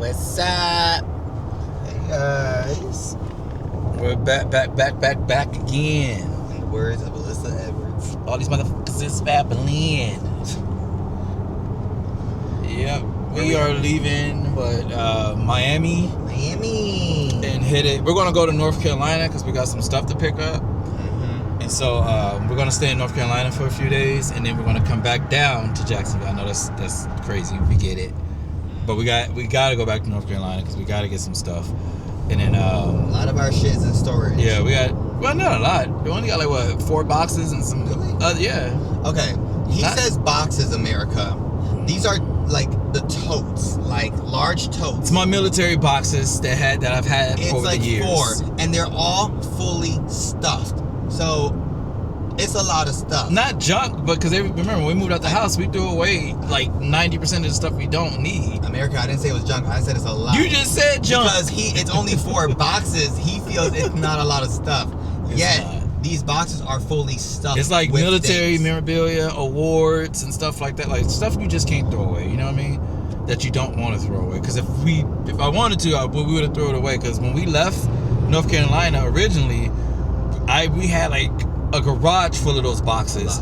What's up? Hey guys. We're back again. In the words of Alyssa Edwards. All these motherfuckers is Mainland. Yep. We are leaving, Miami. And hit it. We're going to go to North Carolina because we got some stuff to pick up. Mm-hmm. And so we're going to stay in North Carolina for a few days, and then we're going to come back down to Jacksonville. I know that's crazy. We get it. But we got to go back to North Carolina because we got to get some stuff. And then a lot of our shit is in storage. Yeah, we got, well, not a lot. We only got like 4 boxes and some. Really? Yeah. Okay. He says boxes, America. These are like the totes, like large totes. It's my military boxes that I've had it's over like the years. 4, and they're all fully stuffed. So it's a lot of stuff. Not junk, but because remember when we moved out the house, we threw away like 90% of the stuff we don't need. America, I didn't say it was junk. I said it's a lot. You just said junk. Because it's only 4 boxes. He feels it's not a lot of stuff. These boxes are fully stuffed. It's like with military things. memorabilia, awards, and stuff like that. Like stuff you just can't throw away. You know what I mean? That you don't want to throw away. Because if I wanted to, we would have thrown it away. Because when we left North Carolina originally, we had like a garage full of those boxes,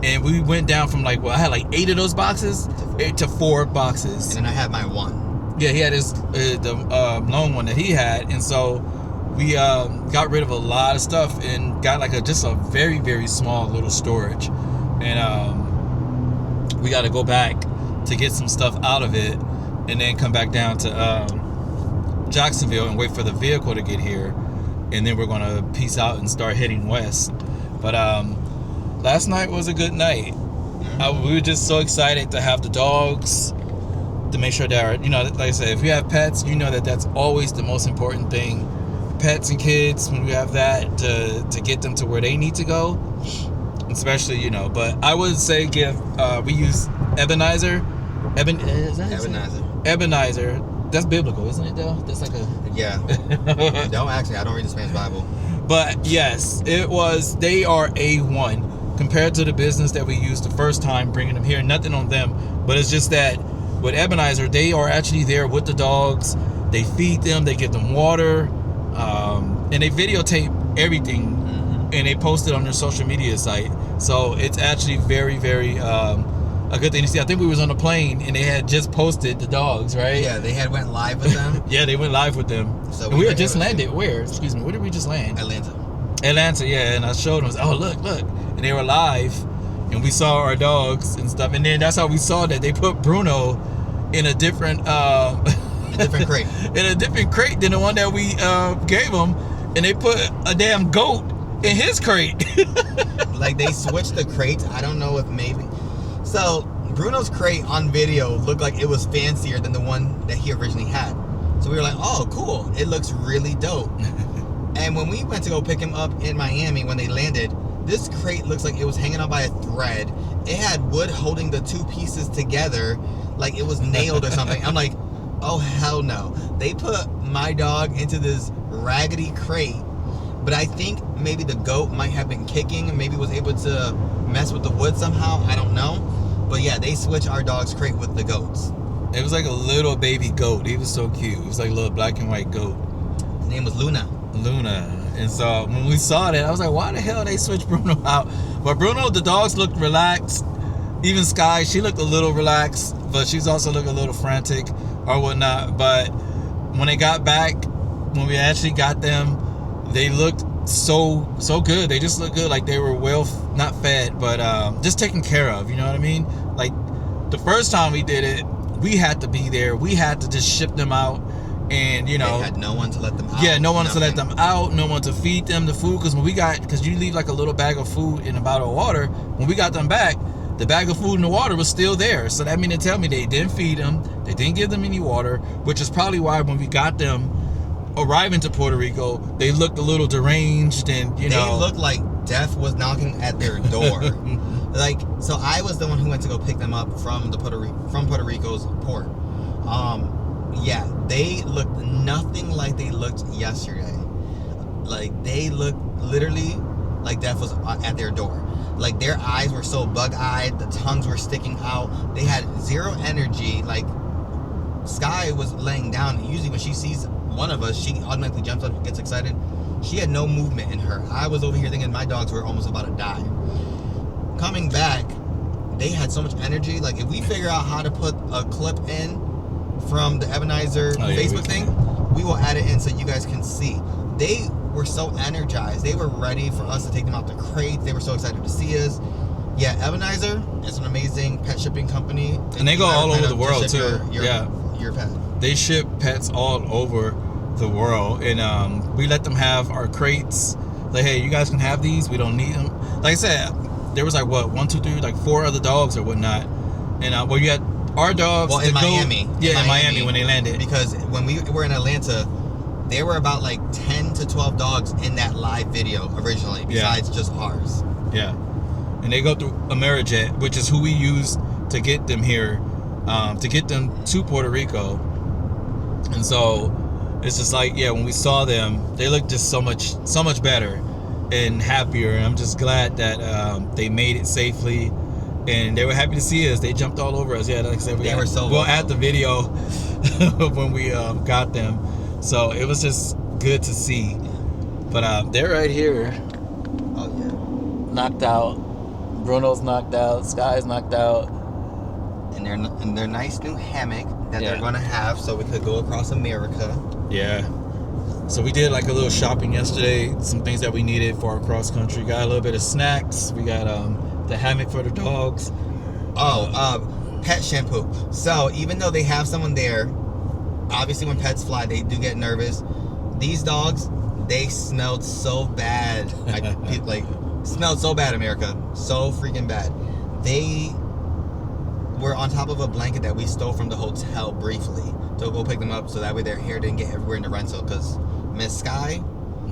and we went down from I had like 8 of those boxes to 4 boxes. And then I had my 1. Yeah, he had the lone one that he had, and so we got rid of a lot of stuff and got like just a very, very small little storage, and we got to go back to get some stuff out of it, and then come back down to Jacksonville and wait for the vehicle to get here, and then we're gonna peace out and start heading west. But last night was a good night. We were just so excited to have the dogs, to make sure that like I said, if you have pets, that's always the most important thing. Pets and kids, when we have that, to get them to where they need to go, especially but I would say we use Ebenezer. Ebenezer. That's biblical, isn't it? Though that's like a Don't actually. I don't read the Spanish Bible. But yes, they are A1 compared to the business that we used the first time bringing them here. Nothing on them, but it's just that with Ebenezer, they are actually there with the dogs. They feed them, they give them water, and they videotape everything, and they post it on their social media site. So it's actually very, very a good thing to see. I think we was on a plane and they had just posted the dogs, right? Yeah, they went live with them. Yeah, they went live with them. So we had just landed. Where? Excuse me. Where did we just land? Atlanta, yeah. And I showed them. Oh, look. And they were live, and we saw our dogs and stuff. And then that's how we saw that they put Bruno in a different crate. In a different crate than the one that we gave him, and they put a damn goat in his crate. Like they switched the crates. I don't know if maybe. So Bruno's crate on video looked like it was fancier than the one that he originally had. So we were like, oh, cool. It looks really dope. And when we went to go pick him up in Miami when they landed, this crate looks like it was hanging on by a thread. It had wood holding the 2 pieces together like it was nailed or something. I'm like, oh, hell no. They put my dog into this raggedy crate. But I think maybe the goat might have been kicking and maybe was able to mess with the wood somehow. I don't know. But yeah, they switched our dog's crate with the goats. It was like a little baby goat. He was so cute. It was like a little black and white goat. His name was Luna. And so when we saw that, I was like, why the hell they switched Bruno out? But Bruno, the dogs looked relaxed. Even Sky, she looked a little relaxed, but she's also looked a little frantic or whatnot. But when they got back, when we actually got them, they looked so good. They just looked good, like they were not fed, but just taken care of. You know what I mean? Like the first time we did it, we had to be there. We had to just ship them out, and they had no one to let them out. Yeah, no one to let them out, no one to feed them the food. Because you leave like a little bag of food in a bottle of water. When we got them back, the bag of food and the water was still there. So that means to tell me they didn't feed them, they didn't give them any water, which is probably why when we got them arriving to Puerto Rico, they looked a little deranged, and they looked like death was knocking at their door. So I was the one who went to go pick them up from Puerto Rico's port. Yeah, they looked nothing like they looked yesterday. Like they looked literally like death was at their door. Like their eyes were so bug-eyed, the tongues were sticking out. They had zero energy. Like Sky was laying down. Usually when she sees one of us, she automatically jumps up and gets excited. She had no movement in her. I was over here thinking my dogs were almost about to die. Coming back, they had so much energy. Like, if we figure out how to put a clip in from the Ebenezer Facebook thing, we will add it in so you guys can see. They were so energized. They were ready for us to take them out the crate. They were so excited to see us. Yeah, Ebenezer is an amazing pet shipping company. And they go all over the world, too. Your pet. They ship pets all over the world. And we let them have our crates. Like, hey, you guys can have these. We don't need them. Like I said, there was like, what, 1, 2, 3, like 4 other dogs or whatnot. And well, you had our dogs. Well, in Miami. Yeah, in Miami when they landed. Because when we were in Atlanta, there were about like 10 to 12 dogs in that live video originally, besides just ours. Yeah. And they go through Amerijet, which is who we use to get them here, to get them to Puerto Rico. And so it's just like, yeah, when we saw them, they looked just so much better and happier. And I'm just glad that they made it safely. And they were happy to see us. They jumped all over us. Yeah, like I said, we'll add the video when we got them. So it was just good to see. But they're right here. Oh, yeah. Knocked out. Bruno's knocked out. Sky's knocked out. And their nice new hammock that they're going to have so we could go across America. Yeah. So we did like a little shopping yesterday. Some things that we needed for our cross country. Got a little bit of snacks. We got the hammock for the dogs. Pet shampoo. So even though they have someone there, obviously when pets fly, they do get nervous. These dogs, they smelled so bad. Like smelled so bad, America. So freaking bad. They were on top of a blanket that we stole from the hotel briefly to go pick them up so that way their hair didn't get everywhere in the rental. Because Miss Sky,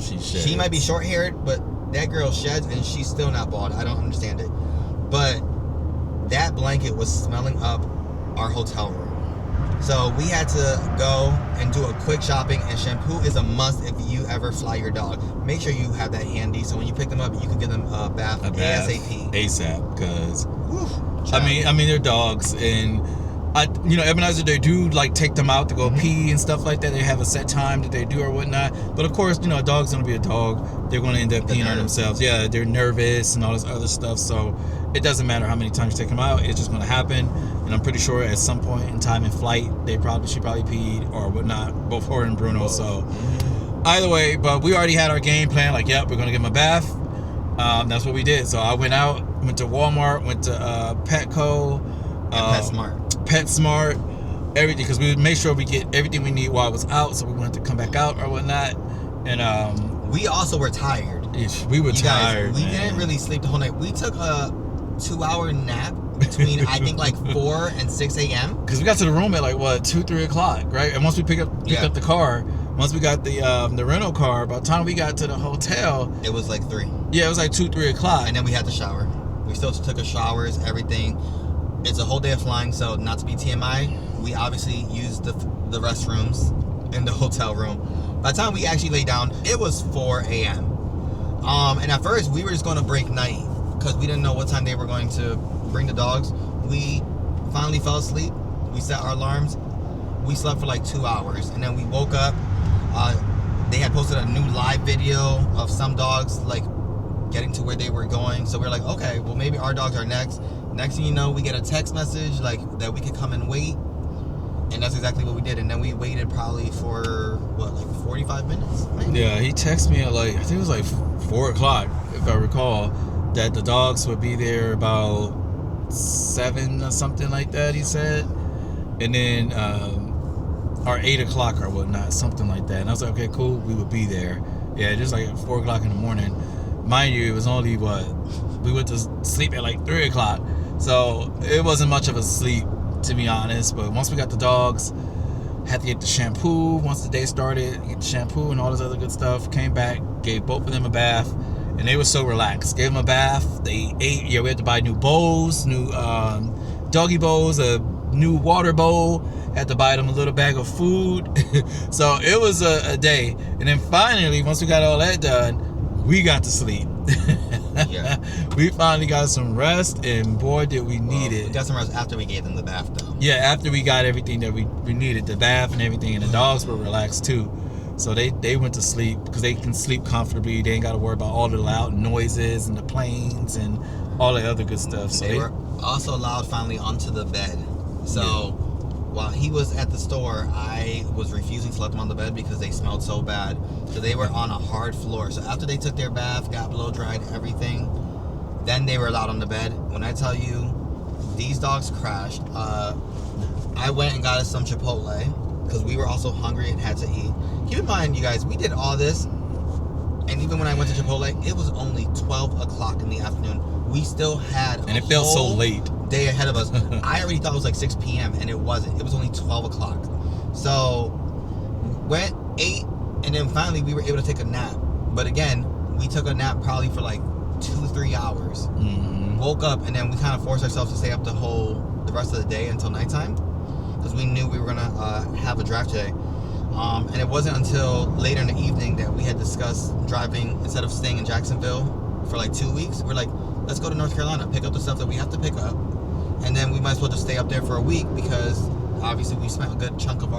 she might be short-haired, but that girl sheds and she's still not bald. I don't understand it. But that blanket was smelling up our hotel room. So we had to go and do a quick shopping, and shampoo is a must if you ever fly your dog. Make sure you have that handy so when you pick them up, you can give them a bath ASAP. ASAP, because I mean they're dogs, and Ebenezer, they do like take them out to go pee and stuff like that. They have a set time that they do or whatnot. But of course, a dog's gonna be a dog. They're gonna end up peeing on themselves. Yeah, they're nervous and all this other stuff. So it doesn't matter how many times you take them out. It's just gonna happen. And I'm pretty sure at some point in time in flight, she probably peed or whatnot, both her and Bruno. So either way, but we already had our game plan. Like, yep, we're gonna give him a bath. That's what we did. So I went out, went to Walmart, went to Petco, PetSmart, everything, because we would make sure we get everything we need while I was out, so we wanted to come back out or whatnot. And we also were tired. We were tired. We didn't really sleep the whole night. We took a 2-hour nap between I think like 4 and 6 a.m. because we got to the room at like 2-3 o'clock, right? And once we picked up the car, once we got the rental car, by the time we got to the hotel, it was like 3. Yeah, it was like 2-3 o'clock, and then we had to shower. We still took our showers, everything. It's a whole day of flying, so not to be TMI, we obviously used the restrooms in the hotel room. By the time we actually laid down, it was 4 a.m. And at first, we were just going to break night because we didn't know what time they were going to bring the dogs. We finally fell asleep. We set our alarms. We slept for like 2 hours, and then we woke up. They had posted a new live video of some dogs like getting to where they were going. So we were like, okay, well maybe our dogs are next. Next thing you know, we get a text message like that we could come and wait, and that's exactly what we did. And then we waited probably for 45 minutes, maybe? Yeah, he texted me at I think it was like 4 o'clock, if I recall, that the dogs would be there about 7 or something like that, he said. And then or 8 o'clock or whatnot, something like that. And I was like, okay, cool, we would be there. Yeah, just like at 4 o'clock in the morning. Mind you, it was only we went to sleep at like 3 o'clock. So it wasn't much of a sleep, to be honest. But once we got the dogs, had to get the shampoo. Once the day started, get the shampoo and all this other good stuff. Came back, gave both of them a bath, and they were so relaxed. Gave them a bath. They ate. Yeah, we had to buy new bowls, new doggy bowls, a new water bowl. Had to buy them a little bag of food. So it was a day. And then finally, once we got all that done, we got to sleep. Yeah. We finally got some rest, and boy, did we need it. We got some rest after we gave them the bath, though. Yeah, after we got everything that we needed, the bath and everything, and the dogs were relaxed too. So they went to sleep because they can sleep comfortably. They ain't got to worry about all the loud noises and the planes and all the other good stuff. So they were also allowed finally onto the bed. So while he was at the store, I was refusing to let them on the bed because they smelled so bad. So they were on a hard floor. So after they took their bath, got blow dried, everything, then they were allowed on the bed. When I tell you, these dogs crashed. I went and got us some Chipotle because we were also hungry and had to eat. Keep in mind, you guys, we did all this, and even when I went to Chipotle, it was only 12 o'clock in the afternoon. We still had and it felt so late. Day ahead of us. I already thought it was like 6 p.m. and it wasn't. It was only 12 o'clock. So went, ate, and then finally we were able to take a nap. But again, we took a nap probably for like 2-3 hours. Mm-hmm. Woke up, and then we kind of forced ourselves to stay up the rest of the day until nighttime because we knew we were gonna have a drive today. And it wasn't until later in the evening that we had discussed driving instead of staying in Jacksonville for like 2 weeks. We're like, let's go to North Carolina, pick up the stuff that we have to pick up, and then we might as well just stay up there for a week because obviously we spent a good chunk of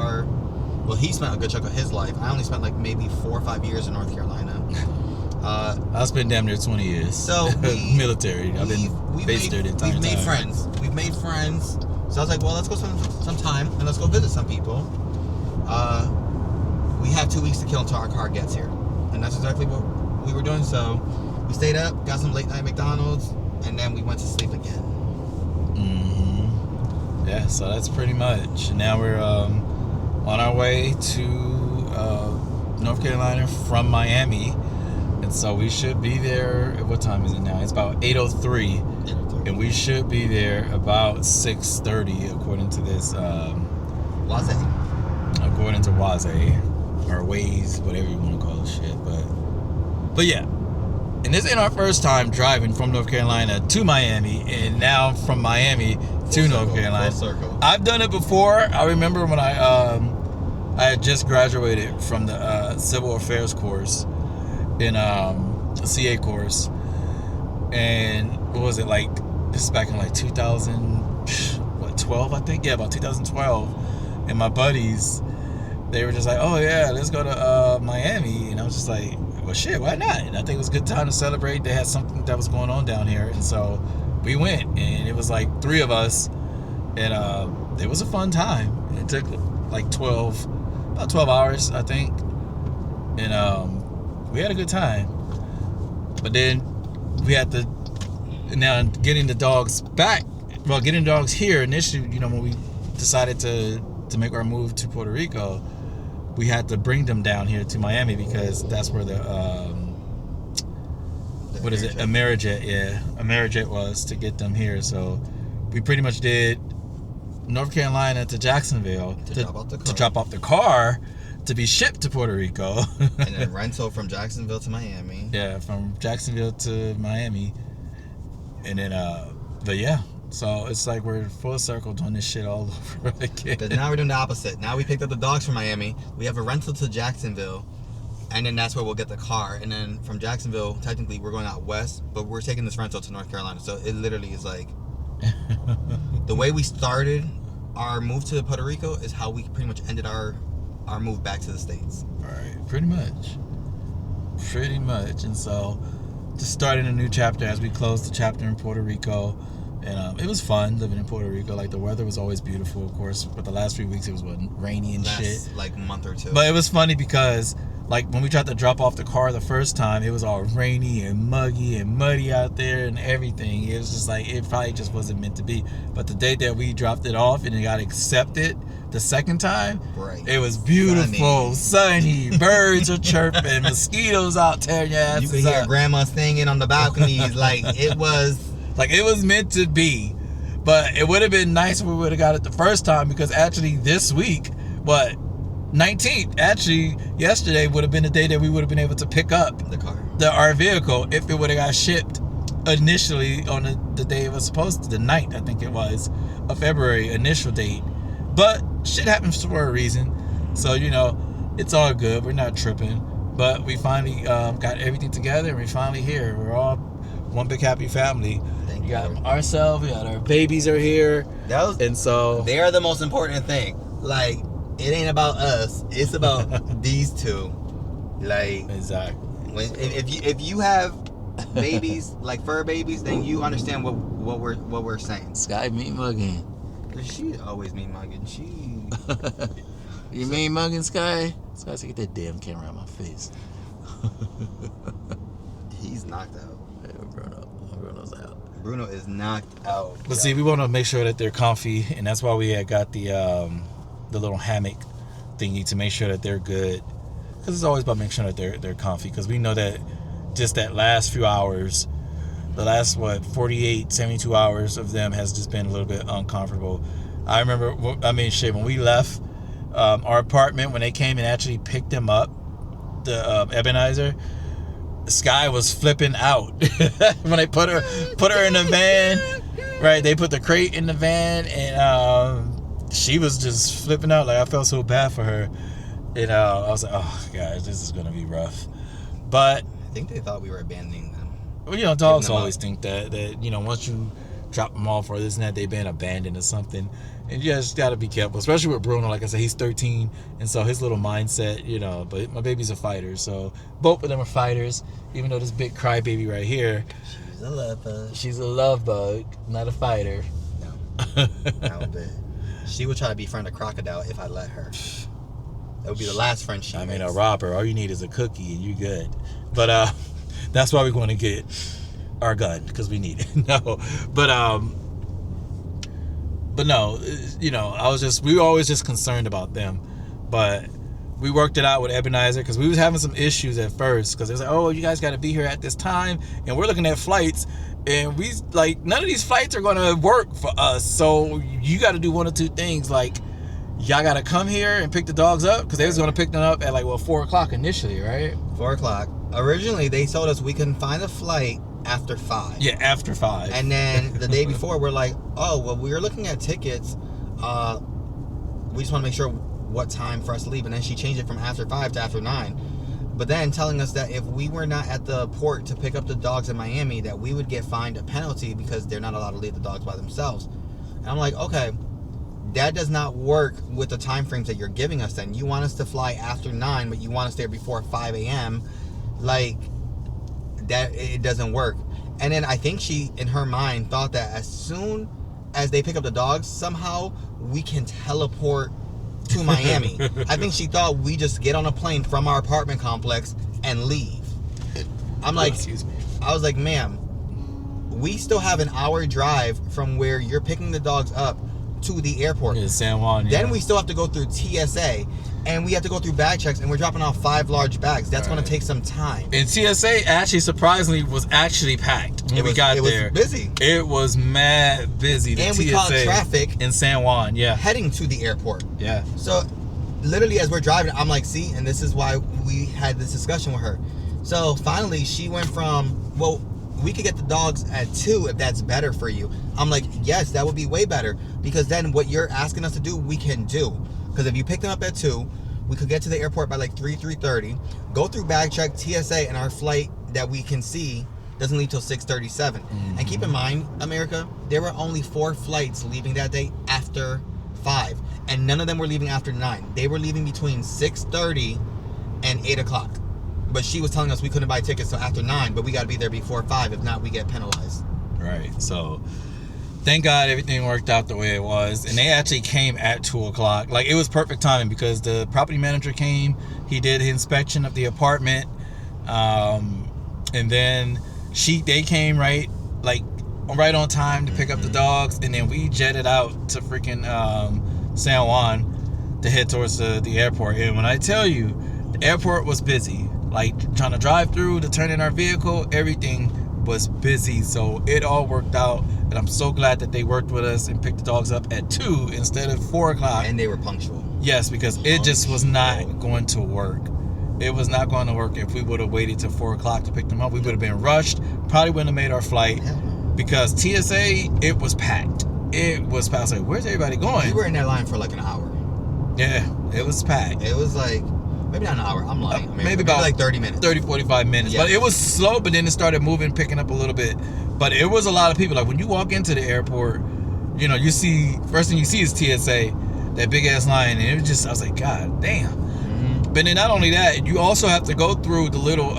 he spent a good chunk of his life. I only spent like maybe 4 or 5 years in North Carolina. I spent damn near 20 years. So military. I've been based there the entire time. We've made friends. We've made friends. So I was like, well, let's go spend some time and let's go visit some people. We have 2 weeks to kill until our car gets here, and that's exactly what we were doing. So we stayed up, got some late night McDonald's, and then we went to sleep again. Mm-hmm. Yeah, so that's pretty much. Now we're on our way to North Carolina from Miami, and so we should be there. What time is it now? It's about 8:03, and we should be there about 6:30 according to this. Waze. According to Waze, or Waze, whatever you want to call this shit, but yeah. And this ain't our first time driving from North Carolina to Miami, and now from Miami to North Carolina. Full circle. I've done it before. I remember when I had just graduated from the Civil Affairs course in the CA course, and what was it like? This is back in like 2012, I think. Yeah, about 2012. And my buddies, they were just like, "Oh yeah, let's go to Miami," and I was just like, well, shit, why not? And I think it was a good time to celebrate. They had something that was going on down here, and so we went, and it was like 3 of us, and it was a fun time. It took like about 12 hours, I think, and we had a good time. But then we had to now getting the dogs back. Well, getting the dogs here initially, when we decided to make our move to Puerto Rico, we had to bring them down here to Miami because that's where the what is it? Amerijet was to get them here. So we pretty much did North Carolina to Jacksonville to drop off the car to be shipped to Puerto Rico. And then rental from Jacksonville to Miami. Yeah, from Jacksonville to Miami. And then but yeah. So it's like we're full circle doing this shit all over again. But now we're doing the opposite. Now we picked up the dogs from Miami. We have a rental to Jacksonville, and then that's where we'll get the car. And then from Jacksonville, technically we're going out west, but we're taking this rental to North Carolina. So it literally is like the way we started our move to Puerto Rico is how we pretty much ended our move back to the States. All right, pretty much. And so just starting a new chapter as we close the chapter in Puerto Rico. And it was fun living in Puerto Rico. Like, the weather was always beautiful, of course. But the last 3 weeks, it was rainy and shit. Like, month or two. But it was funny because, like, when we tried to drop off the car the first time, it was all rainy and muggy and muddy out there and everything. It was just like, it probably just wasn't meant to be. But the day that we dropped it off and it got accepted the second time, right. It was beautiful, sunny, birds are chirping, mosquitoes out tearing your asses up. You could hear grandma singing on the balconies. Like, it was... Like, it was meant to be. But it would have been nice if we would have got it the first time, because actually this week, 19th, actually yesterday would have been the day that we would have been able to pick up our vehicle if it would have got shipped initially on the day it was supposed to, the 9th, I think it was, of February, initial date. But shit happens for a reason. So, it's all good. We're not tripping. But we finally got everything together, and we're finally here. one big happy family. Thank You you. got ourselves, we got our babies are here. And so they are the most important thing. Like, it ain't about us. It's about these two. Like, exactly. If you have babies, like fur babies, then you understand what we're saying. Sky mean mugging. She always mean mugging. You mean mugging, Sky? Sky said, get that damn camera out my face. He's knocked out. Yeah, Bruno's out. Bruno is knocked out. But see, we want to make sure that they're comfy, and that's why we had got the little hammock thingy to make sure that they're good. Because it's always about making sure that they're comfy. Because we know that just that last few hours, the last 48, 72 hours of them has just been a little bit uncomfortable. I remember, when we left our apartment, when they came and actually picked them up, the Ebenezer, Sky was flipping out when they put her in the van. Right, they put the crate in the van, and she was just flipping out. Like, I felt so bad for her. And I was like, oh gosh, this is gonna be rough. But I think they thought we were abandoning them. Well, dogs always think that once you drop them off or this and that, they've been abandoned or something. And you just gotta be careful, especially with Bruno. Like I said, he's 13, and so his little mindset, but my baby's a fighter, so both of them are fighters. Even though this big crybaby right here, she's a love bug. She's a love bug, not a fighter. No, not a bit. She would try to befriend a crocodile if I let her. That would be the last friend she makes. A robber. All you need is a cookie and you good. But that's why we're going to get our gun, because we need it. No, but no, we were always just concerned about them. But we worked it out with Ebenezer, because we was having some issues at first, because it was like, oh, you guys got to be here at this time, and we're looking at flights, and we like, none of these flights are going to work for us. So you got to do one or two things, like, y'all got to come here and pick the dogs up, because they was going to pick them up at 4 o'clock initially, right? 4 o'clock. Originally, they told us we couldn't find a flight after 5. Yeah, after 5. And then the day before, we're like, oh, well, we were looking at tickets. We just want to make sure what time for us to leave. And then she changed it from after 5 to after 9. But then telling us that if we were not at the port to pick up the dogs in Miami, that we would get fined a penalty because they're not allowed to leave the dogs by themselves. And I'm like, okay, that does not work with the time frames that you're giving us then. You want us to fly after 9, but you want us there before 5 a.m. Like, that, it doesn't work. And then I think she, in her mind, thought that as soon as they pick up the dogs, somehow we can teleport to Miami. I think she thought we just get on a plane from our apartment complex and leave. I'm like, excuse me. I was like, ma'am, we still have an hour drive from where you're picking the dogs up to the airport. Yeah, San Juan. Then we still have to go through TSA, and we have to go through bag checks, and we're dropping off 5 large bags. That's going to take some time. And TSA actually, surprisingly, was actually packed when we got there. It was busy. It was mad busy. And we caught traffic in San Juan. Yeah, heading to the airport. Yeah. So, literally, as we're driving, I'm like, see, and this is why we had this discussion with her. So finally, she went from, well, we could get the dogs at 2 if that's better for you. I'm like, yes, that would be way better, because then what you're asking us to do, we can do. Because if you pick them up at 2, we could get to the airport by 3:30, go through bag check, TSA, and our flight that we can see doesn't leave till 6:37. Mm-hmm. And keep in mind, America, there were only 4 flights leaving that day after 5, and none of them were leaving after 9. They were leaving between 6:30 and 8 o'clock. But she was telling us we couldn't buy tickets till after 9, but we got to be there before 5. If not, we get penalized. Right. So, thank God everything worked out the way it was. And they actually came at 2 o'clock. Like, it was perfect timing, because the property manager came. He did his inspection of the apartment. And then they came right on time to pick up the dogs. And then we jetted out to freaking San Juan to head towards the airport. And when I tell you, the airport was busy. Like, trying to drive through, to turn in our vehicle, everything was busy. So it all worked out, and I'm so glad that they worked with us and picked the dogs up at 2 instead of 4 o'clock. And they were punctual. Yes, because it just was not going to work. It was not going to work if we would have waited till 4 o'clock to pick them up. We would have been rushed. Probably wouldn't have made our flight, because TSA, it was packed. It was packed. I was like, where's everybody going? We were in that line for an hour. Yeah, it was packed. It was like, Maybe not an hour. I'm lying. Maybe about like 30 minutes. 30, 45 minutes. Yeah. But it was slow, but then it started moving, picking up a little bit. But it was a lot of people. Like when you walk into the airport, you know, you see, first thing you see is TSA, that big ass line. And it was just, I was like, God damn. Mm-hmm. But then not only that, you also have to go through the little,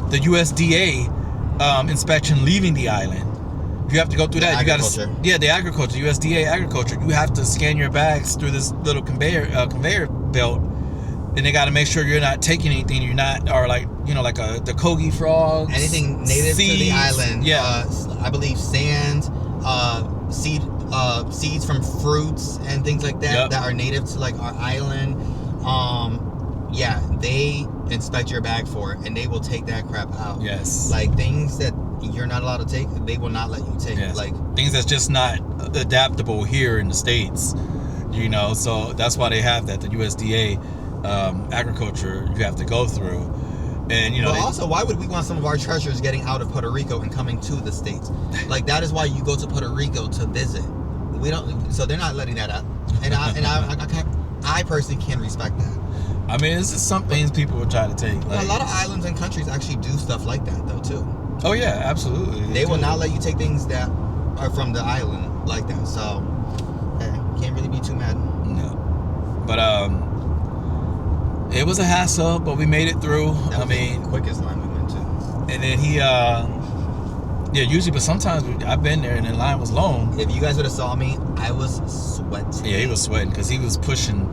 the USDA inspection leaving the island. You have to go through that. You got to, the agriculture, USDA agriculture. You have to scan your bags through this little conveyor belt, and they got to make sure you're not taking anything. You're not, or like, you know, like the kogi frogs, anything native seeds, to the island. Yeah, I believe sand, seeds from fruits and things like that that are native to like our island. Yeah, they inspect your bag for it, and they will take that crap out. Yes, like things that you're not allowed to take, they will not let you take. Yes. Like things that's just not adaptable here in the States, you know. So that's why they have that, the USDA agriculture you have to go through. And you know, but also, why would we want some of our treasures getting out of Puerto Rico and coming to the States? Like that is why you go to Puerto Rico to visit. We don't, so they're not letting that up. And I personally can respect that. I mean, it's just some things people will try to take. Like, a lot of islands and countries actually do stuff like that though too. Oh yeah, absolutely. They will not let you take things that are from the island like that. So, can't really be too mad. No, but it was a hassle, but we made it through. That was the quickest line we went to. And then he, usually, but sometimes I've been there and the line was long. If you guys would have saw me, I was sweating. Yeah, he was sweating because he was pushing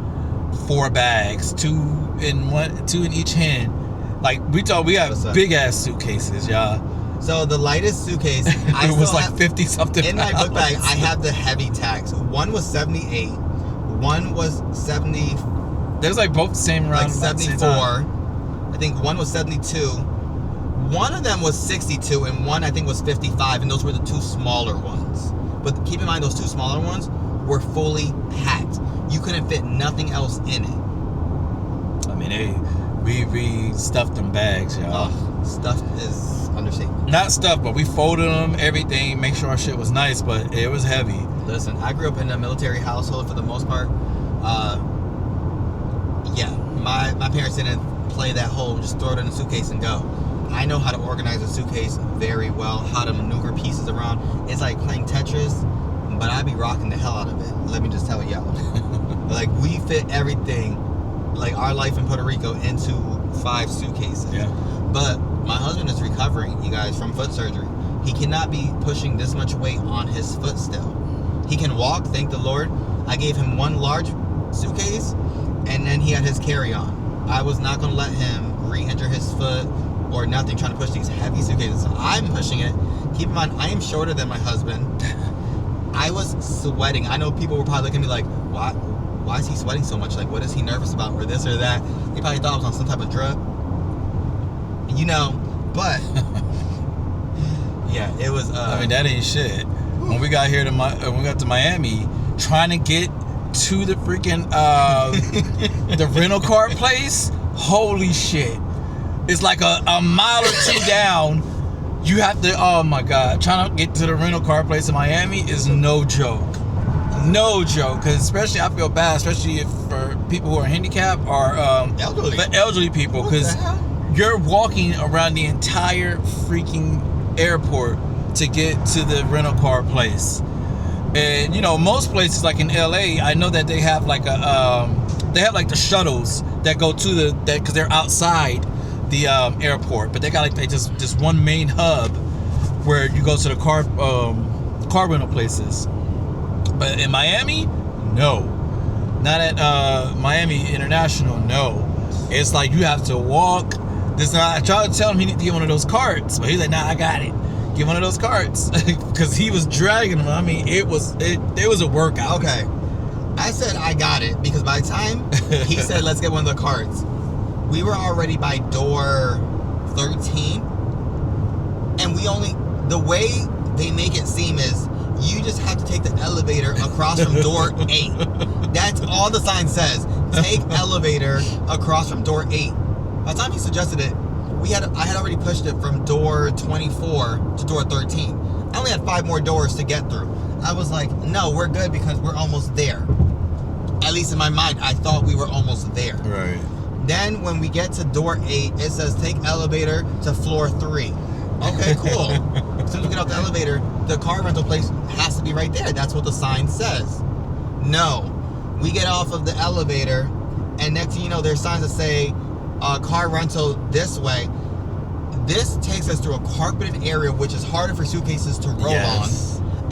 4 bags, two in each hand. Like we have big ass suitcases, y'all. So the lightest suitcase, it was like 50 something. In my book bag, I have the heavy tags. One was 78, one was 70. There's like both the same around. Like 74. I think one was 72. One of them was 62, and one I think was 55, and those were the 2 smaller ones. But keep in mind, those 2 smaller ones were fully packed. You couldn't fit nothing else in it. I mean, we stuffed them bags, y'all. Stuffed is understatement. Not stuffed, but we folded them, everything, make sure our shit was nice, but it was heavy. Listen, I grew up in a military household for the most part. My parents didn't play that whole just throw it in a suitcase and go. I know how to organize a suitcase very well, how to maneuver pieces around. It's like playing Tetris, but I be rocking the hell out of it. Let me just tell y'all. Like, we fit everything, like our life in Puerto Rico, into 5 suitcases. Yeah. But my husband is recovering, you guys, from foot surgery. He cannot be pushing this much weight on his foot still. He can walk, thank the Lord. I gave him 1 large suitcase, and then he had his carry-on. I was not going to let him re-injure his foot or nothing trying to push these heavy suitcases. So I'm pushing it. Keep in mind, I am shorter than my husband. I was sweating. I know people were probably looking at me like, why is he sweating so much? Like, what is he nervous about, or this or that? He probably thought I was on some type of drug. You know, but yeah, it was. I mean, that ain't shit. When we got here when we got to Miami, trying to get to the freaking the rental car place, holy shit! It's like a mile or 2 down. You have to. Oh my god, trying to get to the rental car place in Miami is no joke. No joke, because especially I feel bad, especially if for people who are handicapped or elderly people, because you're walking around the entire freaking airport to get to the rental car place. And you know, most places like in LA, I know that they have like the shuttles that go to because they're outside the airport, but they got like just one main hub where you go to the car rental places. But in Miami, no. Not at Miami International, no. It's like you have to walk. I tried to tell him he needed to get one of those carts, but he's like, nah, I got it. Get one of those carts. Because he was dragging them. I mean, it was a workout. Okay. I said I got it because by the time he said, let's get one of the carts, we were already by door 13. And the way they make it seem is you just have to take the elevator across from door 8. That's all the sign says. Take elevator across from door 8. By the time he suggested it, I had already pushed it from door 24 to door 13. I only had 5 more doors to get through. I was like, no, we're good because we're almost there. At least in my mind, I thought we were almost there. Right. Then when we get to door 8, it says take elevator to floor 3. Okay, cool. As soon as we get off the elevator, the car rental place has to be right there. That's what the sign says. No. We get off of the elevator, and next thing you know, there's signs that say car rental this way. This takes us through a carpeted area, which is harder for suitcases to roll on.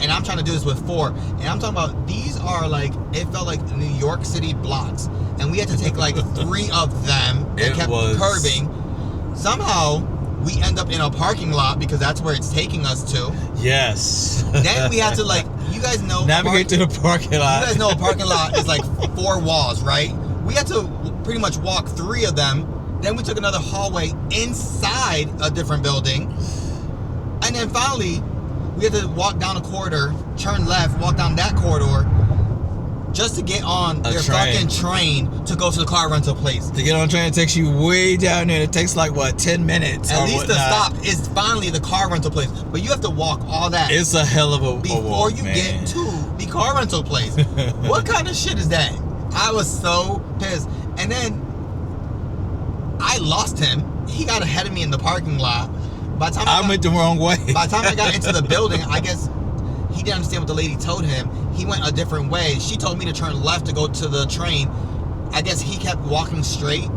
And I'm trying to do this with 4. And I'm talking about, these are like, it felt like New York City blocks. And we had to take like 3 of them that kept curving. Somehow, we end up in a parking lot because that's where it's taking us to. Yes. Then we had to, like, you guys know, navigate to the parking lot. You guys know a parking lot is like 4 walls, right? We had to pretty much walk 3 of them. Then we took another hallway inside a different building. And then finally, we had to walk down a corridor, turn left, walk down that corridor, just to get on their fucking train to go to the car rental place. To get on a train, it takes you way down there. It takes like, what, 10 minutes At least the stop is finally the car rental place. But you have to walk all that. It's a hell of a before walk, you man. get to the car rental place. What kind of shit is that? I was so pissed. And then I lost him. He got ahead of me in the parking lot. By the time I went the wrong way. By the time I got into the building, I guess he didn't understand what the lady told him. He went a different way. She told me to turn left to go to the train. I guess he kept walking straight.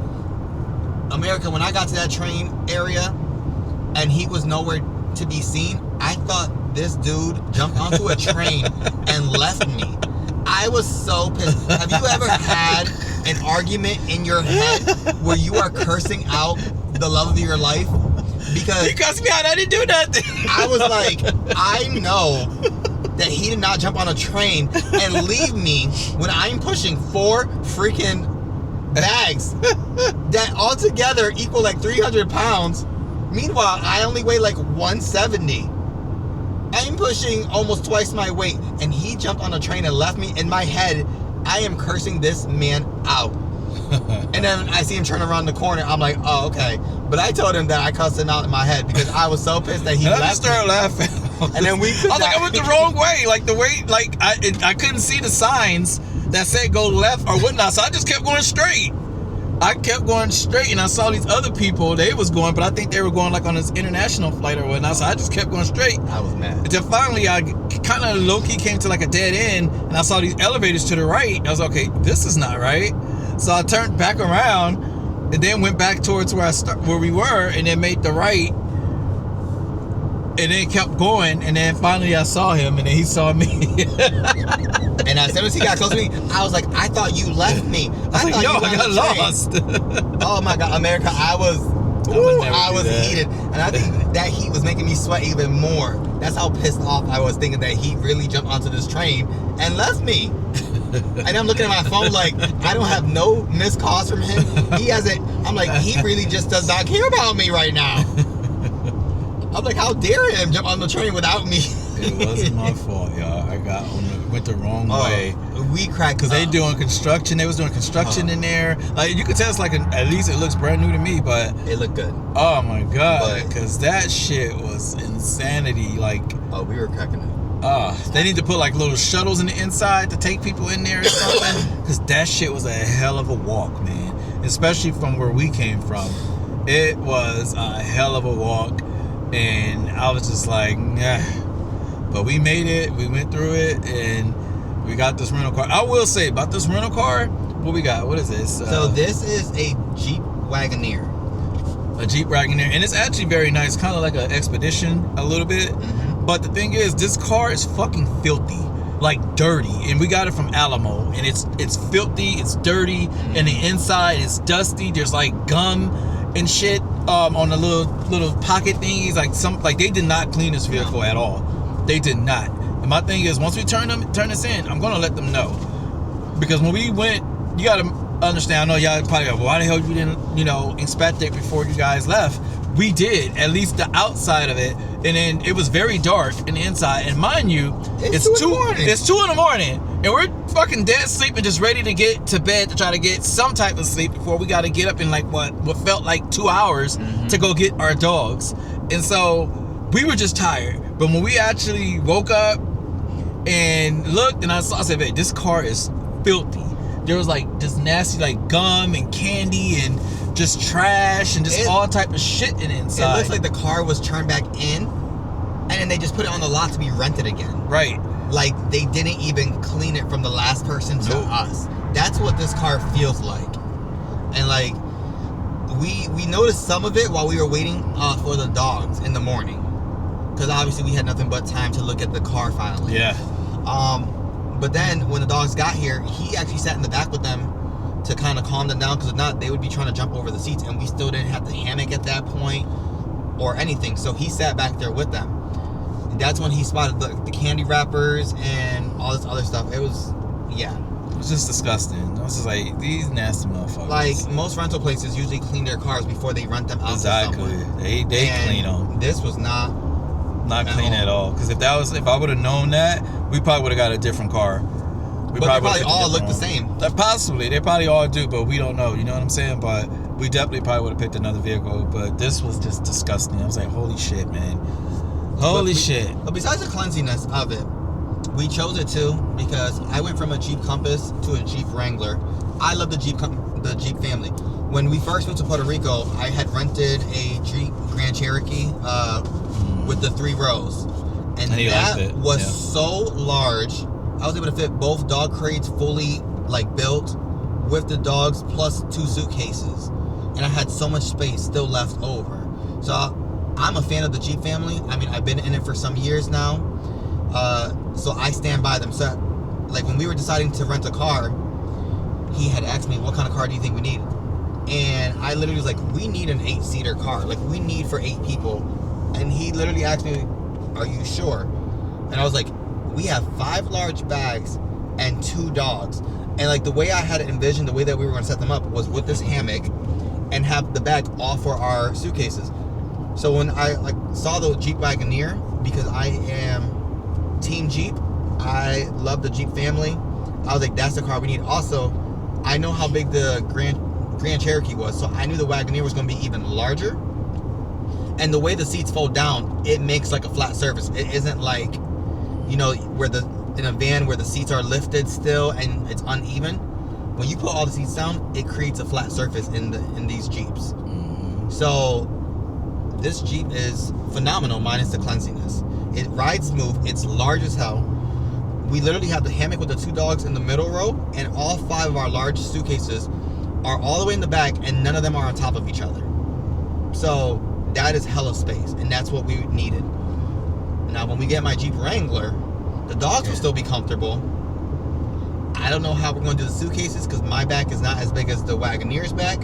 America, when I got to that train area and he was nowhere to be seen, I thought this dude jumped onto a train and left me. I was so pissed. Have you ever had an argument in your head where you are cursing out the love of your life? Because you cussed me out, I didn't do nothing. I was like, I know that he did not jump on a train and leave me when I'm pushing 4 freaking bags that altogether equal like 300 pounds. Meanwhile, I only weigh like 170. I'm pushing almost twice my weight, and he jumped on a train and left me. In my head, I am cursing this man out. And then I see him turn around the corner. I'm like, oh, okay. But I told him that I cussed him out in my head because I was so pissed that he left. I just started laughing. And then we I was like, I went the wrong way. Like the way, like I couldn't see the signs that said go left or whatnot. So I just kept going straight. I kept going straight, and I saw these other people. They was going, but I think they were going like on this international flight or whatnot. So I just kept going straight. I was mad. Until finally, I kind of low-key came to like a dead end, and I saw these elevators to the right. I was like, okay, this is not right. So I turned back around, and then went back towards where we were, and then made the right, and then kept going, and then finally I saw him, and then he saw me. And as soon as he got close to me, I was like, I thought you left me. I like, thought no, you I got lost. Oh my God, America, I was heated. And I think that heat was making me sweat even more. That's how pissed off I was, thinking that he really jumped onto this train and left me. And I'm looking at my phone like, I don't have no missed calls from him. He hasn't. I'm like, he really just does not care about me right now. I'm like, how dare him jump on the train without me? It wasn't my fault, y'all. I went the wrong way. We cracked because they doing construction. They was doing construction in there. Like you could tell, it's like at least it looks brand new to me, but it looked good. Oh my God, because that shit was insanity. Like, oh, we were cracking it. They need to put like little shuttles in the inside to take people in there or something. Because that shit was a hell of a walk, man. Especially from where we came from. It was a hell of a walk. And I was just like, nah. But we made it. We went through it. And we got this rental car. I will say about this rental car, what we got? What is this? So this is a Jeep Wagoneer. A Jeep Wagoneer. And it's actually very nice. Kind of like an Expedition a little bit. Mm-hmm. But the thing is, this car is fucking filthy. Like dirty. And we got it from Alamo. And it's filthy. It's dirty. Mm-hmm. And the inside is dusty. There's like gum and shit on the little pocket thingies. Like they did not clean this vehicle at all. They did not. And my thing is, once we turn this in, I'm gonna let them know. Because when we went, you gotta understand, I know y'all probably go, well, why the hell you didn't, inspect it before you guys left? We did, at least the outside of it. And then it was very dark in the inside. And mind you, it's 2 in the morning. And we're fucking dead sleeping, just ready to get to bed to try to get some type of sleep before we gotta get up in like what felt like 2 hours to go get our dogs. And so we were just tired. But when we actually woke up and looked, and I said, "Babe, this car is filthy." there was like this nasty like gum and candy and just trash and just all type of shit in the inside. It looks like the car was turned back in, and then they just put it on the lot to be rented again. Right. Like they didn't even clean it from the last person to us. That's what this car feels like. And like we noticed some of it while we were waiting for the dogs in the morning, because obviously we had nothing but time to look at the car finally. Yeah. But then when the dogs got here, he actually sat in the back with them to kind of calm them down, because if not, they would be trying to jump over the seats, and we still didn't have the hammock at that point or anything. So he sat back there with them. And that's when he spotted the candy wrappers and all this other stuff. It was just disgusting. I was just like, these nasty motherfuckers. Like, most rental places usually clean their cars before they rent them out to someone. They clean them. This was not clean at all. Because if I would have known that, we probably would have got a different car. But they probably all look the same. Possibly. They probably all do, but we don't know. You know what I'm saying? But we definitely probably would have picked another vehicle. But this was just disgusting. I was like, holy shit, man. Holy shit. But besides the cleanliness of it, we chose it too because I went from a Jeep Compass to a Jeep Wrangler. I love the Jeep family. When we first moved to Puerto Rico, I had rented a Jeep Grand Cherokee with the 3 rows. And that was so large. I was able to fit both dog crates fully like built with the dogs plus 2 suitcases. And I had so much space still left over. So I'm a fan of the Jeep family. I mean, I've been in it for some years now. So I stand by them. So, like, when we were deciding to rent a car, he had asked me, what kind of car do you think we need? And I literally was like, we need an 8-seater car. Like, we need for 8 people. And he literally asked me, are you sure? And I was like, we have 5 large bags and 2 dogs. And, like, the way I had it envisioned, the way that we were going to set them up was with this hammock and have the bag all for our suitcases. So when I saw the Jeep Wagoneer, because I am Team Jeep, I love the Jeep family, I was like, that's the car we need. Also, I know how big the Grand Cherokee was, so I knew the Wagoneer was going to be even larger. And the way the seats fold down, it makes like a flat surface. It isn't like, you know, in a van where the seats are lifted still and it's uneven. When you put all the seats down, it creates a flat surface in these Jeeps. So this Jeep is phenomenal, minus the cleanliness. It rides smooth. It's large as hell. We literally have the hammock with the 2 dogs in the middle row, and all 5 of our large suitcases are all the way in the back, and none of them are on top of each other. So that is hella space, and that's what we needed. Now, when we get my Jeep Wrangler, the dogs will still be comfortable. I don't know how we're going to do the suitcases because my back is not as big as the Wagoneer's back,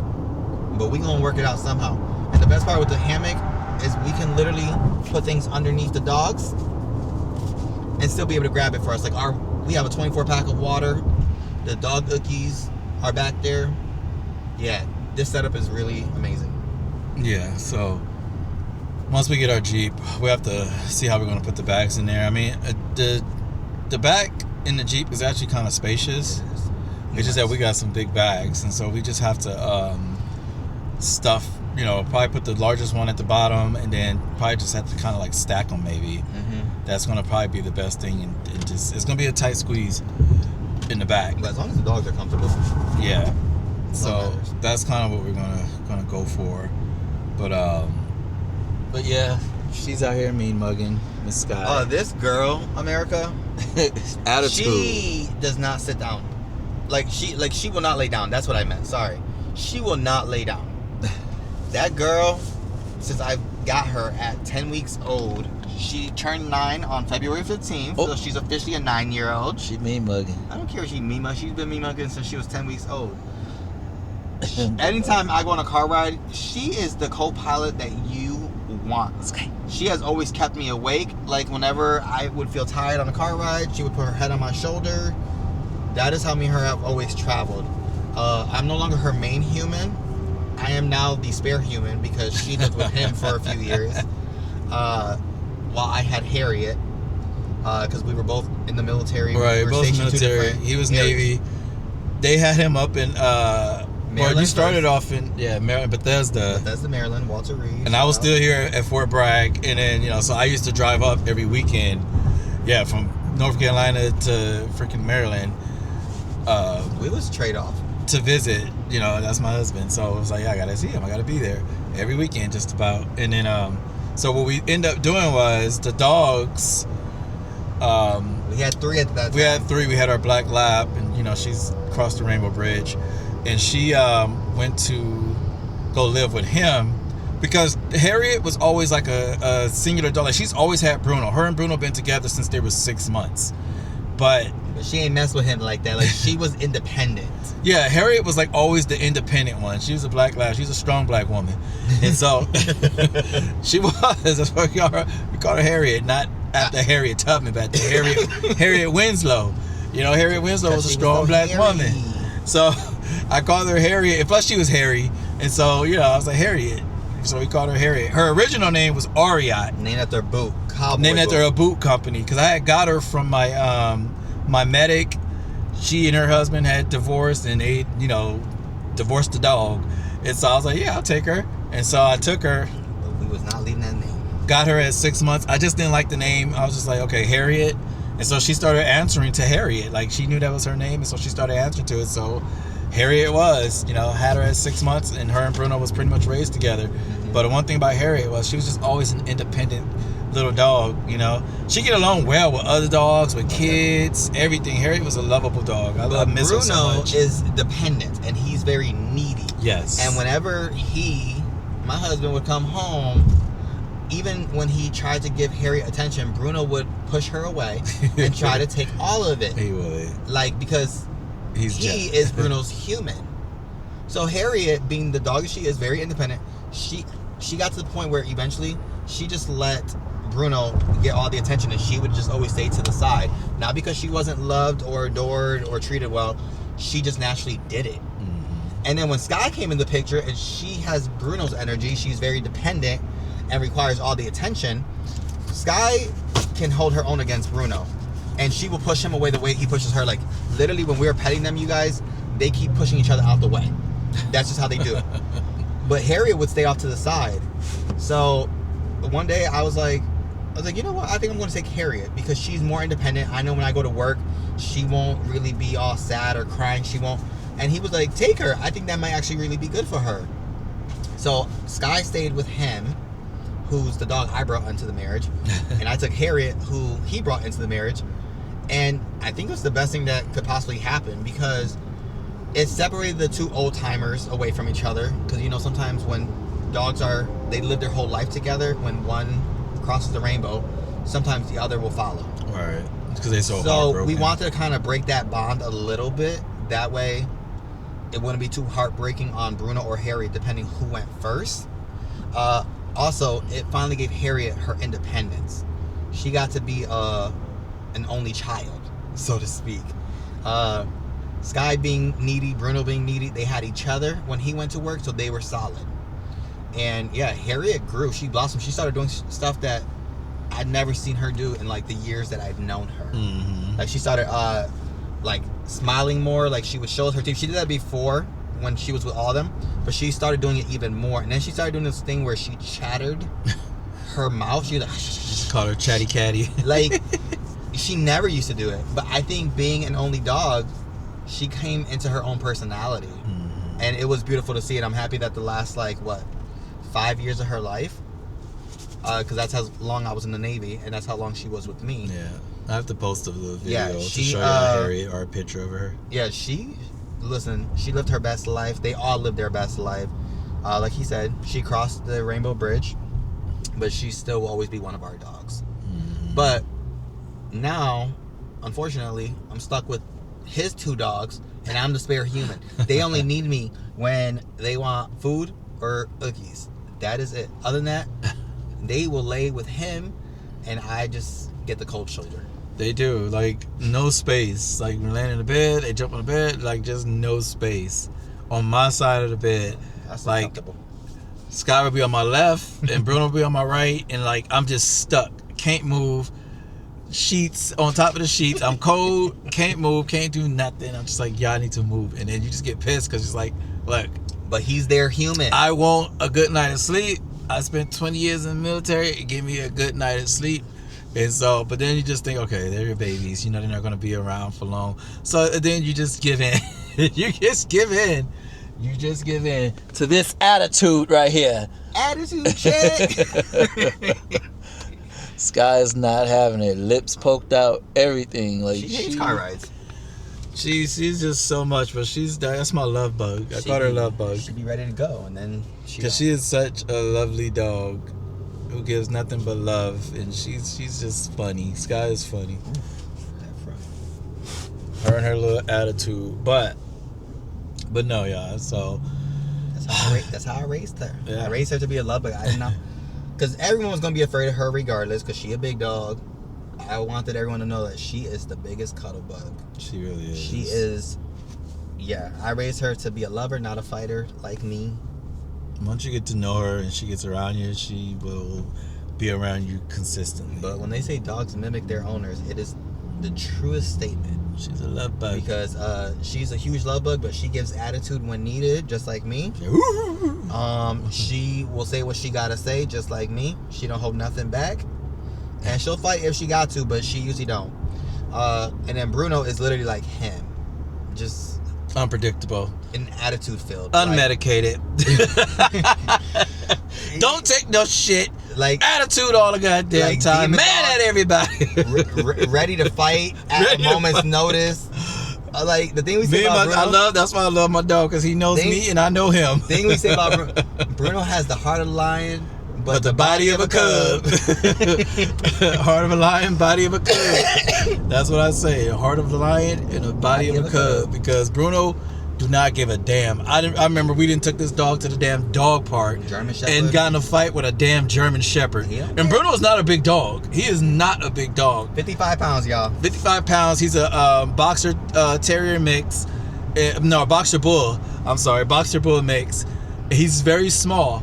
but we're going to work it out somehow. And the best part with the hammock is we can literally put things underneath the dogs and still be able to grab it for us. Like we have a 24 pack of water. The dog cookies are back there. Yeah, this setup is really amazing. Yeah, so once we get our Jeep, we have to see how we're going to put the bags in there. I mean, the back in the Jeep is actually kind of spacious. It's just that we got some big bags, and so we just have to stuff, you know, probably put the largest one at the bottom, and then probably just have to kind of like stack them maybe. That's going to probably be the best thing, and just it's going to be a tight squeeze in the back. But as long as the dogs are comfortable. Yeah. So that's kind of what we're gonna go for. But yeah, she's out here mean mugging Miss Sky. This girl, America, attitude. She does not sit down. She will not lay down. That's what I meant. Sorry. She will not lay down. That girl, since I got her at 10 weeks old, she turned 9 on February 15th, so she's officially a 9-year-old. She mean mugging. I don't care if she mean mugging. She's been mean mugging since she was 10 weeks old. Anytime I go on a car ride, she is the co-pilot that you want. She has always kept me awake. Like, whenever I would feel tired on a car ride, she would put her head on my shoulder. That is how me and her have always traveled. I'm no longer her main human. I am now the spare human because she lived with him for a few years. While I had Harriet, because we were both in the military. Right, we both military. He was Navy. They had him up in Maryland. Well, you started off in Maryland, Bethesda, Maryland, Walter Reed. And I was still here at Fort Bragg, and then so I used to drive up every weekend, from North Carolina to freaking Maryland. We was trade off. to visit. That's my husband. So I was like, yeah, I gotta see him. I gotta be there every weekend, just about. And then, so what we end up doing was the dogs. We had 3 at that time. We had 3. We had our black lab, and she's crossed the Rainbow Bridge, and she went to go live with him because Harriet was always like a singular dog. Like, she's always had Bruno. Her and Bruno been together since they were 6 months, but she ain't mess with him like that. Like, she was independent. Yeah, Harriet was like always the independent one. She was a black lab. She's a strong black woman, and so she was. That's why we call her Harriet, not after Harriet Tubman, but after Harriet Winslow. Harriet Winslow was a strong black woman. So I called her Harriet, and plus she was hairy, and so I was like Harriet. So we called her Harriet. Her original name was Ariat, named after a boot. Named after a boot company, because I had got her from my medic. She and her husband had divorced, and they, divorced the dog. And so I was like, yeah, I'll take her. And so I took her. But we was not leaving that name. Got her at 6 months. I just didn't like the name. I was just like, okay, Harriet. And so she started answering to Harriet. Like, she knew that was her name, and so she started answering to it. So Harriet was, had her at 6 months, and her and Bruno was pretty much raised together. Mm-hmm. But the one thing about Harriet was she was just always an independent little dog. She get along well with other dogs, with kids, everything. Harriet was a lovable dog. I miss her so much. Bruno is dependent, and he's very needy. Yes. And whenever my husband would come home, even when he tried to give Harriet attention, Bruno would push her away and try to take all of it. He would. Like, because he is Bruno's human. So Harriet, being the dog she is, very independent, she got to the point where eventually she just let Bruno get all the attention, and she would just always stay to the side. Not because she wasn't loved or adored or treated well, she just naturally did it. Mm-hmm. And then when Sky came in the picture, and she has Bruno's energy, she's very dependent and requires all the attention. Sky can hold her own against Bruno, and she will push him away the way he pushes her. Like, literally, when we were petting them, you guys, they keep pushing each other out the way. That's just how they do it. But Harriet would stay off to the side. So one day I was like, you know what? I think I'm going to take Harriet because she's more independent. I know when I go to work, she won't really be all sad or crying. She won't. And he was like, take her. I think that might actually really be good for her. So Sky stayed with him, who's the dog I brought into the marriage. And I took Harriet, who he brought into the marriage. And I think it was the best thing that could possibly happen because it separated the 2 old timers away from each other. Because, sometimes when dogs they live their whole life together, when one crosses the rainbow, sometimes the other will follow. Right. Because they're so heartbroken. We wanted to kind of break that bond a little bit. That way, it wouldn't be too heartbreaking on Bruno or Harriet, depending who went first. Also, it finally gave Harriet her independence. She got to be an only child, so to speak. Sky being needy, Bruno being needy, they had each other when he went to work, so they were solid. And yeah, Harriet grew. She blossomed. She started doing stuff that I'd never seen her do in like the years that I've known her. Mm-hmm. Like, she started like smiling more. Like, she would show us her teeth. She did that before when she was with all of them, but she started doing it even more. And then she started doing this thing where she chattered her mouth. She was like, just call her chatty catty. Like, she never used to do it. But I think being an only dog, she came into her own personality. Mm-hmm. And it was beautiful to see it. I'm happy that the last 5 years of her life, because that's how long I was in the Navy, and that's how long she was with me. Yeah, I have to post a little video to show you Harriet, or a picture of her. Yeah, she lived her best life. They all lived their best life. Like he said, she crossed the Rainbow Bridge, but she still will always be one of our dogs. Mm-hmm. But now, unfortunately, I'm stuck with his 2 dogs, and I'm the spare human. They only need me when they want food or Oogies. That is it. Other than that, they will lay with him, and I just get the cold shoulder. They do. Like, no space. Like, we're laying in the bed, they jump on the bed, like, just no space. On my side of the bed. That's like, comfortable. Sky will be on my left, and Bruno will be on my right, and, like, I'm just stuck. Can't move. Sheets on top of the sheets. I'm cold. Can't move. Can't do nothing. I'm just like, yeah, I need to move. And then you just get pissed because it's like, look. But he's their human. I want a good night of sleep. I spent 20 years in the military. Give me a good night of sleep. And so, but then you just think, okay, they're your babies. You know, they're not going to be around for long. So then you just give in. You just give in. You just give in to this attitude right here. Attitude check. Sky's not having it. Lips poked out, everything. Like she hates car rides. She's just so much, but that's my love bug. I call her love bug. She'd be ready to go, and then because she is such a lovely dog who gives nothing but love, and she's just funny. Sky is funny. Her and her little attitude, but no, y'all. So that's how I raised her. Yeah. I raised her to be a love bug. I didn't know, because everyone was gonna be afraid of her regardless, because she a big dog. I wanted everyone to know that she is the biggest cuddle bug. She really is. She is. Yeah, I raised her to be a lover, not a fighter, like me. Once you get to know her and she gets around you, she will be around you consistently. But when they say dogs mimic their owners, it is the truest statement. She's a love bug. Because she's a huge love bug, but she gives attitude when needed, just like me. She will say what she gotta say, just like me. She don't hold nothing back. And she'll fight if she got to, but she usually don't. And then Bruno is literally like him. Just unpredictable. An attitude filled. Unmedicated. Don't take no shit. Like attitude all the goddamn time. Mad at everybody. Ready to fight at a moment's notice. Like the thing we say about Bruno, that's why I love my dog, because he knows me and I know him. Thing we say about Bruno has the heart of a lion, but the body of a cub. Heart of a lion, body of a cub. That's what I say. A heart of a lion and a body of a cub. Because Bruno do not give a damn. I remember we didn't took this dog to the damn dog park German Shepherd, and got in a fight with a damn German Shepherd. Yeah. And Bruno is not a big dog. He is not a big dog. 55 pounds, y'all. 55 pounds. He's a boxer terrier mix. No, boxer bull. I'm sorry, boxer bull mix. He's very small.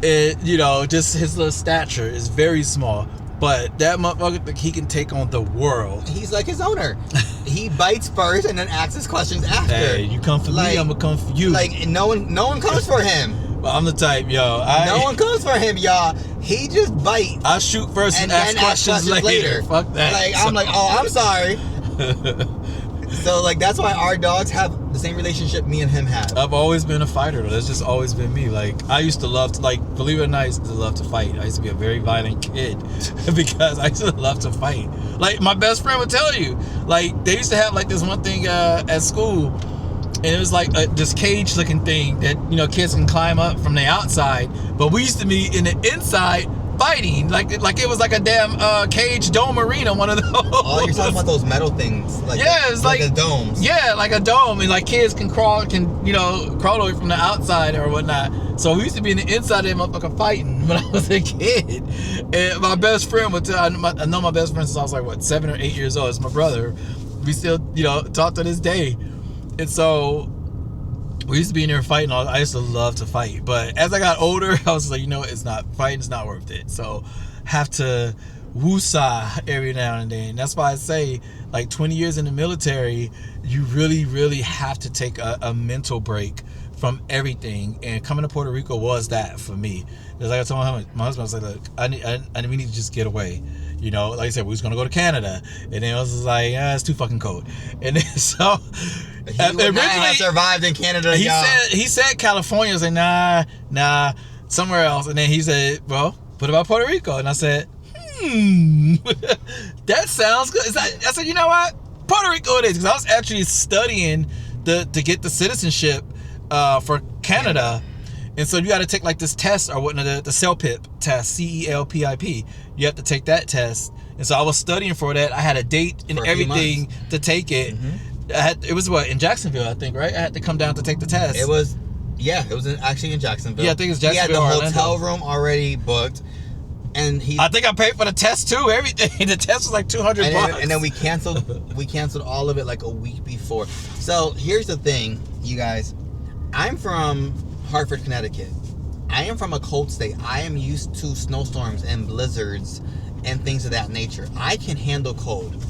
Just his little stature is very small. But that motherfucker, he can take on the world. He's like his owner. He bites first and then asks questions after. Hey, you come for me, I'm gonna come for you. Like no one comes for him. Well, I'm the type, yo. No one comes for him, y'all. He just bites. I shoot first and ask questions later. Fuck that. Like I'm like, oh, I'm sorry. So like that's why our dogs have the same relationship me and him have. I've always been a fighter though. That's just always been me. Like I used to love to, believe it or not, I used to love to fight. I used to be a very violent kid because I used to love to fight. Like my best friend would tell you, like they used to have like this one thing at school, and it was like this cage looking thing that kids can climb up from the outside, but we used to be in the inside fighting like it was like a damn cage dome arena, one of those. Oh, you're talking about those metal things, like it's like the domes. Yeah, like a dome, and like kids can crawl away from the outside or whatnot. So we used to be in the inside of that motherfucker fighting when I was a kid. And my best friend would tell. I know my best friend since I was like 7 or 8 years old. It's my brother. We still talk to this day, and so. We used to be in there fighting. I used to love to fight, but as I got older, I was like, fighting's not worth it. So, have to woosah every now and then. That's why I say, 20 years in the military, you really, really have to take a mental break from everything. And coming to Puerto Rico was that for me. It's like I told my husband, I was like, look, we need to just get away. Like I said, we was gonna go to Canada, and then I was like, it's too fucking cold. And then so originally have survived in Canada. He said California. I was like, nah, somewhere else. And then he said, well, what about Puerto Rico? And I said, that sounds good. I said, you know what, Puerto Rico it is, because I was actually studying to get the citizenship for Canada. And so you got to take this test or whatnot, the CELPIP test, CELPIP. You have to take that test. And so I was studying for that. I had a date and everything to take it. Mm-hmm. It was in Jacksonville, I think, right? I had to come down to take the test. It was actually in Jacksonville. Yeah, I think it's Jacksonville. He had the hotel room already booked. And I think I paid for the test too, everything. The test was like $200. And then we canceled all of it a week before. So here's the thing, you guys. I'm from Hartford, Connecticut. I am from a cold state. I am used to snowstorms and blizzards and things of that nature. I can handle cold.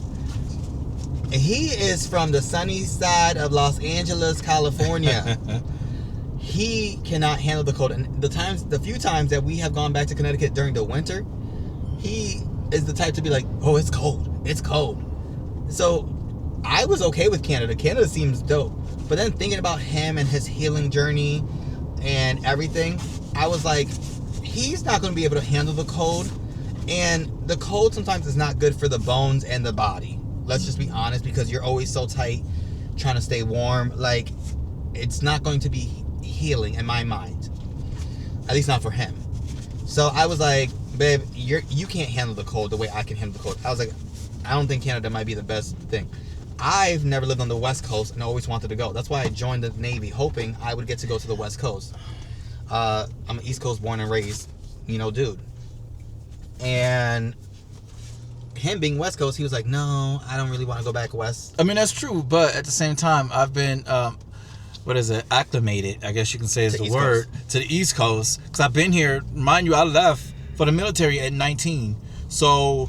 He is from the sunny side of Los Angeles, California. He cannot handle the cold. And the few times that we have gone back to Connecticut during the winter, he is the type to be like, oh, it's cold. It's cold. So I was okay with Canada. Canada seems dope. But then thinking about him and his healing journey and everything, I was like, he's not going to be able to handle the cold. And the cold sometimes is not good for the bones and the body. Let's just be honest, because you're always so tight trying to stay warm. Like, it's not going to be healing in my mind. At least not for him. So I was like, babe, you can't handle the cold the way I can handle the cold. I was like, I don't think Canada might be the best thing. I've never lived on the West Coast and always wanted to go. That's why I joined the Navy, hoping I would get to go to the West Coast. I'm an East Coast born and raised, dude. And him being West Coast, he was like, no, I don't really want to go back West. I mean, that's true, but at the same time, I've been, acclimated, I guess you can say is the word, to the East Coast. Because I've been here, mind you, I left for the military at 19. So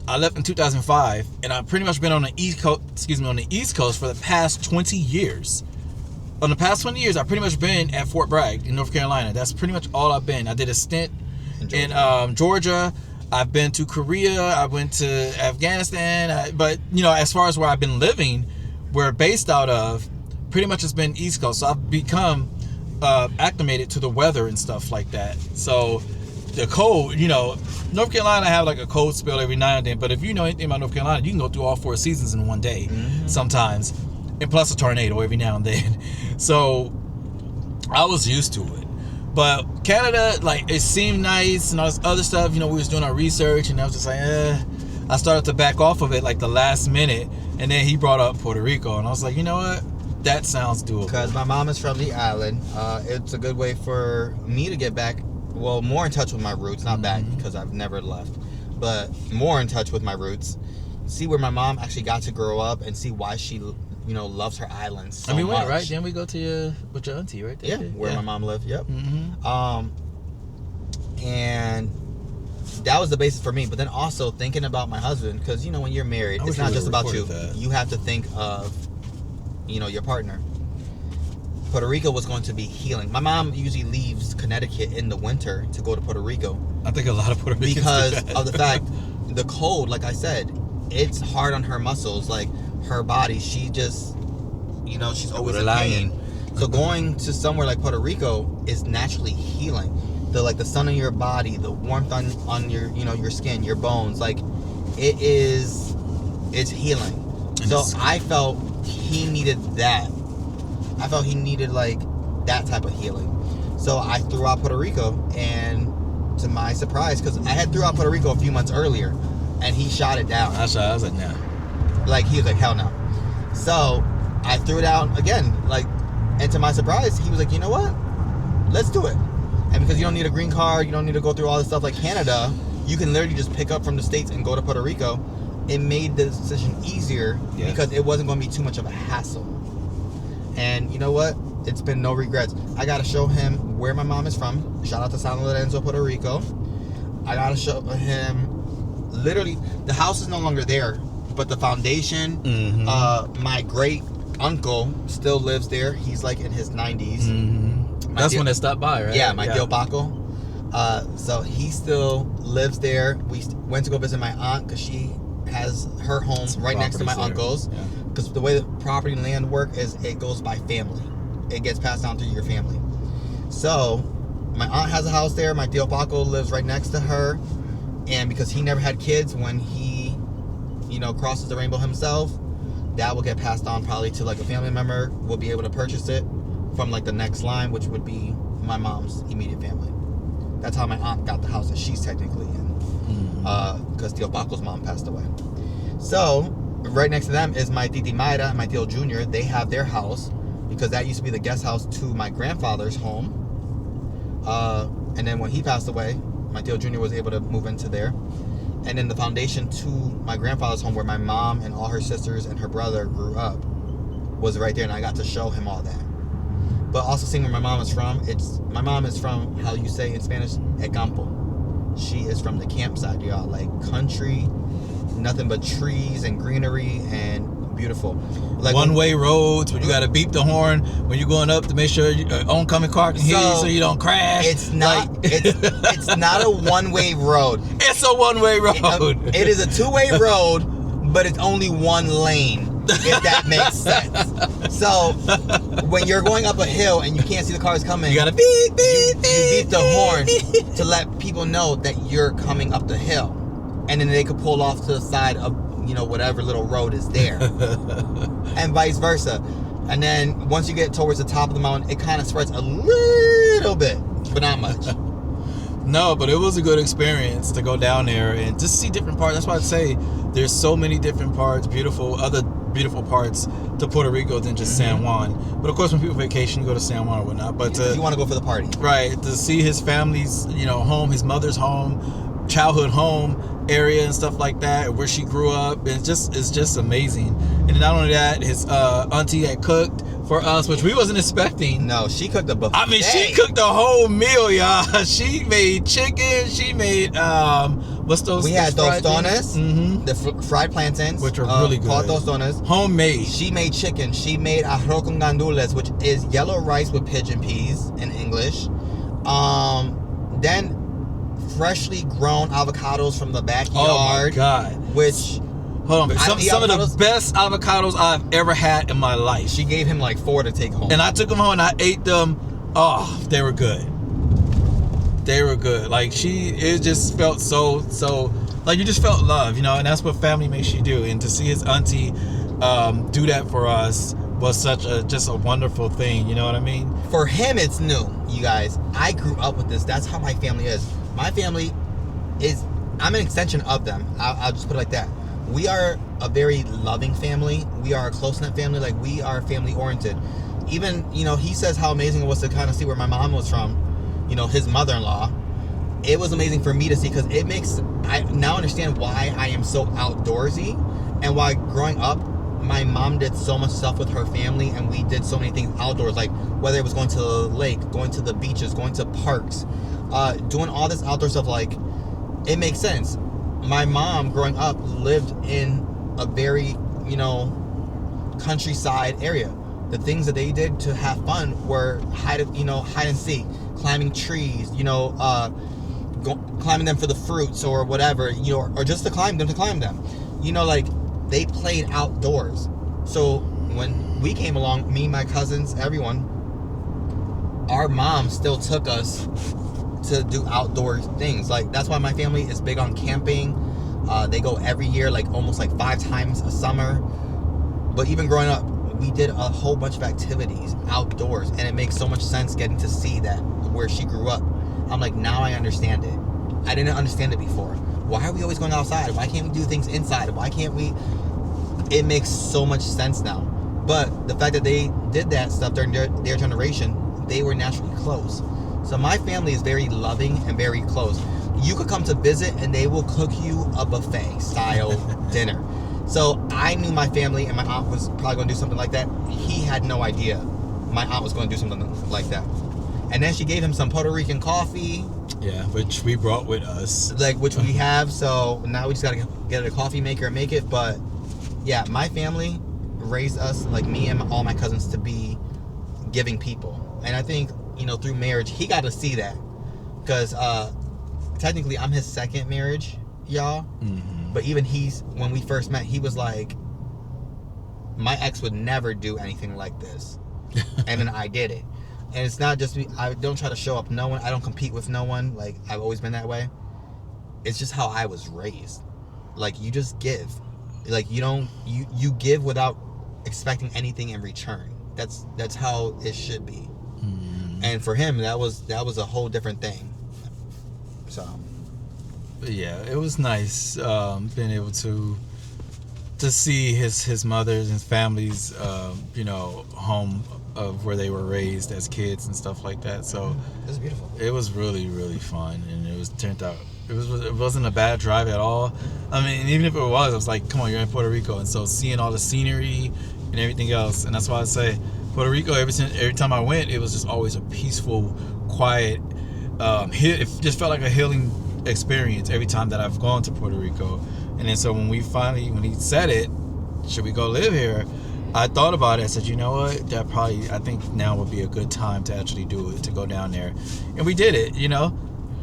I left in 2005, and I've pretty much been on the East Coast for the past 20 years. On the past 20 years, I've pretty much been at Fort Bragg in North Carolina. That's pretty much all I've been. I did a stint in Georgia. I've been to Korea. I went to Afghanistan. But as far as where I've been living, where based out of, pretty much it's been East Coast. So I've become acclimated to the weather and stuff like that. So the cold, North Carolina have like a cold spell every now and then. But if you know anything about North Carolina, you can go through all 4 seasons in one day sometimes. And plus a tornado every now and then. So I was used to it. But Canada, like, it seemed nice and all this other stuff. We was doing our research, and I was just like, I started to back off of it like the last minute. And then he brought up Puerto Rico, and I was like, you know what? That sounds doable. Because my mom is from the island. It's a good way for me to get back, well, more in touch with my roots. Not back, because I've never left. But more in touch with my roots. See where my mom actually got to grow up and see why she loves her island so much. And we went, right? Then we go to with your auntie, right? Yeah, where my mom lived. Yep. And that was the basis for me. But then also thinking about my husband, because when you're married, it's not just about you. You have to think of your partner. Puerto Rico was going to be healing. My mom usually leaves Connecticut in the winter to go to Puerto Rico. I think a lot of Puerto Ricans because of the fact the cold, like I said, it's hard on her muscles, like her body. She just, she's always in pain. So going to somewhere like Puerto Rico is naturally healing. The sun on your body, the warmth on your, your skin, your bones, like it's healing. So I felt he needed that. I felt he needed like that type of healing. So I threw out Puerto Rico, and to my surprise, because I had threw out Puerto Rico a few months earlier, and he shot it down. I was like, no. Like, he was like, hell no. So I threw it out again, and to my surprise, he was like, you know what? Let's do it. And because you don't need a green card, you don't need to go through all this stuff like Canada, you can literally just pick up from the States and go to Puerto Rico. It made the decision easier because it wasn't going to be too much of a hassle. And you know what? It's been no regrets. I got to show him where my mom is from. Shout out to San Lorenzo, Puerto Rico. I got to show him, literally, the house is no longer there, but the foundation, my great uncle still lives there. He's like in his 90s. That's when they stopped by, right? Yeah, my Tío Paco. So he still lives there. We went to go visit my aunt because she has her home right next to my uncle's. Because the way the property and land work is it goes by family. It gets passed down through your family. So my aunt has a house there. My Tío Paco lives right next to her. And because he never had kids, when he, crosses the rainbow himself, that will get passed on probably to like a family member. Will be able to purchase it from like the next line, which would be my mom's immediate family. That's how my aunt got the house that she's technically in, because Tío Paco's mom passed away. So right next to them is my Titi Mayra and my Tío Junior. They have their house because that used to be the guest house to my grandfather's home. And then when he passed away, my Tío Junior was able to move into there. And then the foundation to my grandfather's home, where my mom and all her sisters and her brother grew up, was right there, and I got to show him all that. But also seeing where my mom is from, my mom is from, how you say in Spanish, El Campo. She is from the campsite, y'all. Like country, nothing but trees and greenery and beautiful. Like one-way roads where you got to beep the horn when you're going up to make sure oncoming car can hear you so you don't crash. It's not. It's not a one-way road. It's a one-way road. It is a two-way road, but it's only one lane. If that makes sense. So when you're going up a hill and you can't see the cars coming, You gotta beep, beep, you beep the horn to let people know that you're coming up the hill, and then they could pull off to the side of whatever little road is there, and vice versa. And then once you get towards the top of the mountain, it kind of spreads a little bit, but not much. No, but it was a good experience to go down there and just see different parts. That's why I'd say there's so many different parts, other beautiful parts to Puerto Rico than just San Juan. But of course, when people vacation, you go to San Juan or whatnot. But you want to go for the party, right? To see his family's, home, his mother's home, childhood home area and stuff like that, where she grew up, it's just amazing. And not only that, his auntie had cooked for us, which we wasn't expecting. No, she cooked a buffet. I mean, she cooked a whole meal, y'all. She made chicken. She made what's those? We had tostones, the fried plantains, which are really good. Called tostones. Homemade. She made chicken. She made arroz con gandules, which is yellow rice with pigeon peas in English. Then freshly grown avocados from the backyard. Oh my God! Which, hold on, some of the best avocados I've ever had in my life. She gave him like 4 to take home, and I took them home and I ate them. Oh, they were good. They were good. Like it just felt so like you just felt love, and that's what family makes you do. And to see his auntie do that for us was just a wonderful thing. You know what I mean? For him, it's new, you guys. I grew up with this. That's how my family is. My family I'm an extension of them. I'll just put it like that. We are a very loving family. We are a close-knit family. Like, we are family-oriented. Even, he says how amazing it was to kind of see where my mom was from, his mother-in-law. It was amazing for me to see, because I now understand why I am so outdoorsy, and why growing up, my mom did so much stuff with her family, and we did so many things outdoors, like whether it was going to the lake, going to the beaches, going to parks, doing all this outdoor stuff. Like, it makes sense. My mom, growing up, lived in a very, countryside area. The things that they did to have fun were hide and seek, climbing trees, climbing them for the fruits or whatever, or just to climb them. Like, they played outdoors. So when we came along, me, my cousins, everyone, our mom still took us to do outdoor things. Like, that's why my family is big on camping. They go every year, like almost like 5 times a summer. But even growing up, we did a whole bunch of activities outdoors, and it makes so much sense getting to see that where she grew up. I'm like, now I understand it. I didn't understand it before. Why are we always going outside? Why can't we do things inside? Why can't we? It makes so much sense now. But the fact that they did that stuff during their generation, they were naturally close. So my family is very loving and very close. You could come to visit and they will cook you a buffet style dinner. So I knew my family, and my aunt was probably going to do something like that. He had no idea my aunt was going to do something like that. And then she gave him some Puerto Rican coffee. Yeah, which we brought with us. Which we have. So now we just got to get a coffee maker and make it. But yeah, my family raised us, like me and all my cousins, to be giving people. And I think, through marriage, he got to see that. Because technically I'm his second marriage, y'all. Mm-hmm. But even when we first met, he was like, my ex would never do anything like this. And then I did it. And it's not just me. I don't try to show up no one. I don't compete with no one. Like, I've always been that way. It's just how I was raised. Like, you just give. Like, you give without expecting anything in return. That's how it should be. Mm. And for him, that was a whole different thing. So, yeah, it was nice being able to see his mother's and his family's home of where they were raised as kids and stuff like that. So it was beautiful. It was really, really fun, and it wasn't a bad drive at all. I mean, even if it was, I was like, come on, you're in Puerto Rico, and so seeing all the scenery and everything else, and that's why I say Puerto Rico. Every time I went, it was just always a peaceful, quiet. It just felt like a healing experience every time that I've gone to Puerto Rico. And then so when he said it, should we go live here? I thought about it. I said, you know what? I think now would be a good time to actually do it, to go down there. And we did it, you know.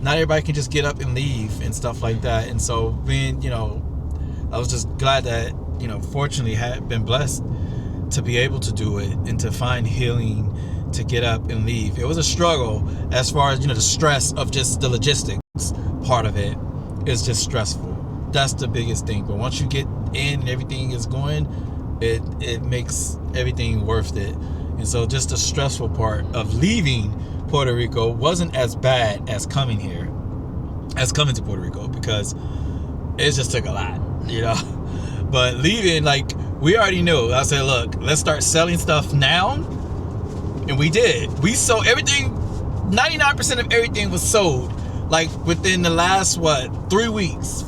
Not everybody can just get up and leave and stuff like that. And so being, you know, I was just glad that, you know, fortunately had been blessed to be able to do it and to find healing, to get up and leave. It was a struggle as far as, you know, the stress of just the logistics part of it is just stressful. That's the biggest thing. But once you get in and everything is going, it makes everything worth it. And so just the stressful part of leaving Puerto Rico wasn't as bad as coming to Puerto Rico, because it just took a lot, you know. But leaving, like, we already knew. I said, look, let's start selling stuff now. And we did. We sold everything. 99% of everything was sold, like, within the last 3 weeks.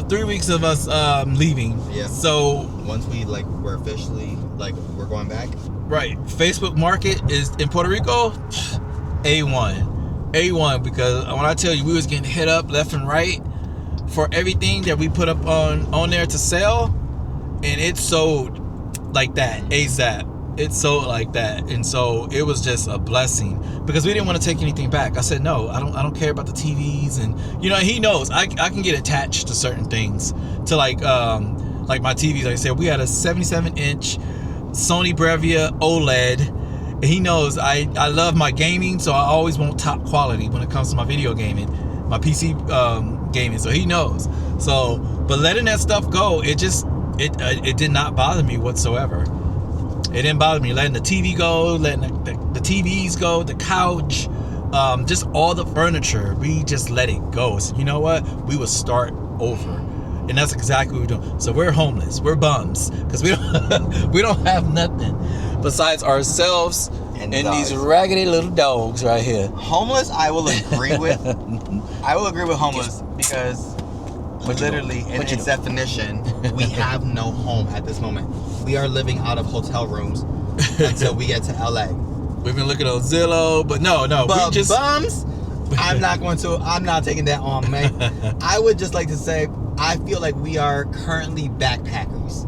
3 weeks of us leaving. Yeah. So once we we're officially we're going back. Right. Facebook market is in Puerto Rico, A1, because when I tell you, we was getting hit up left and right for everything that we put up on there to sell, and it sold like that ASAP. It sold like that. And so it was just a blessing, because we didn't want to take anything back. I said, no, I don't care about the TVs. And, you know, he knows I can get attached to certain things, to like my TVs. Like I said, we had a 77-inch Sony Bravia OLED. And he knows I love my gaming, so I always want top quality when it comes to my video gaming, my PC gaming. So he knows. So, but letting that stuff go, it did not bother me whatsoever. It didn't bother me letting the TV go, letting the TVs go, the couch, just all the furniture. We just let it go. So you know what? We would start over, and that's exactly what we're doing. So we're homeless. We're bums, because we don't have nothing besides ourselves and these raggedy little dogs right here. Homeless, I will agree with. I will agree with homeless, because literally, in its definition, we have no home at this moment. We are living out of hotel rooms until we get to LA. We've been looking on Zillow, but no, but we just bums. I'm not taking that on, man. I would just like to say, I feel like we are currently backpackers.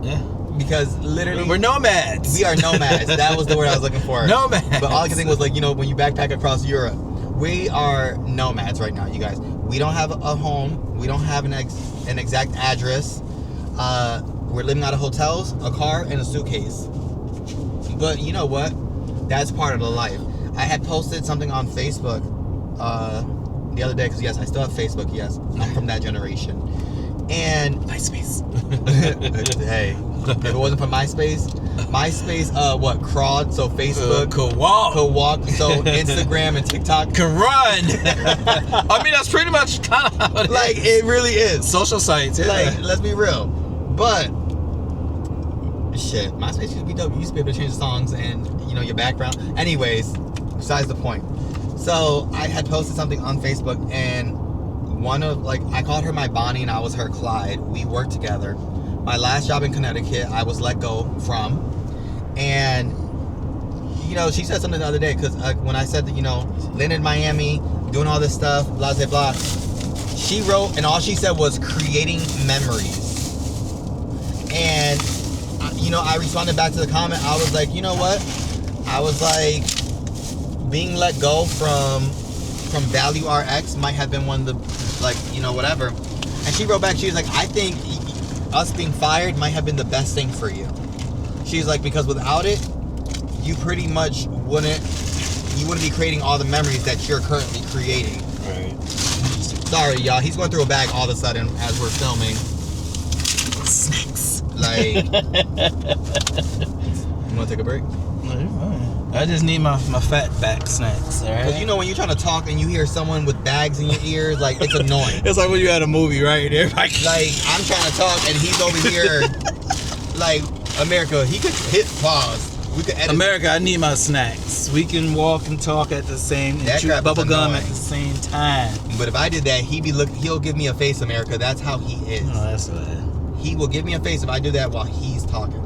Yeah. Because literally, we're nomads. We are nomads. That was the word I was looking for. Nomads. But all I could think was, like, you know, when you backpack across Europe, we are nomads right now, you guys. We don't have a home. We don't have an exact address. We're living out of hotels, a car, and a suitcase. But you know what? That's part of the life. I had posted something on Facebook the other day, because yes, I still have Facebook. Yes, I'm from that generation. And MySpace. Hey, if it wasn't for MySpace, crawled, so Facebook could walk. So Instagram and TikTok can run. I mean, that's pretty much kind of how it like is. It really is. Social sites, yeah. Like, let's be real. But shit, MySpace used to be dope. You used to be able to change the songs and, you know, your background. Anyways, besides the point. So I had posted something on Facebook, and I called her my Bonnie and I was her Clyde. We worked together. My last job in Connecticut, I was let go from. And, you know, she said something the other day, because when I said that, you know, landed in Miami, doing all this stuff, blah, blah, blah, she wrote, and all she said was creating memories. And, you know, I responded back to the comment. I was like, you know what? I was like, being let go from Value RX might have been one of the, like, you know, whatever. And she wrote back, she was like, I think us being fired might have been the best thing for you. She's like, because without it, you pretty much wouldn't be creating all the memories that you're currently creating. Right. Sorry, y'all. He's going through a bag all of a sudden as we're filming. Snacks. Like, you want to take a break? I just need my fat back snacks, all right? Because, you know, when you're trying to talk and you hear someone with bags in your ears, like, it's annoying. It's like when you had a movie, right? Everybody... Like, I'm trying to talk and he's over here, like, America, he could hit pause. We could edit. America, I need my snacks. We can walk and talk at the same, and chew bubble gum at the same time. But if I did that, he'll give me a face, America. That's how he is. Oh, that's bad. He will give me a face if I do that while he's talking.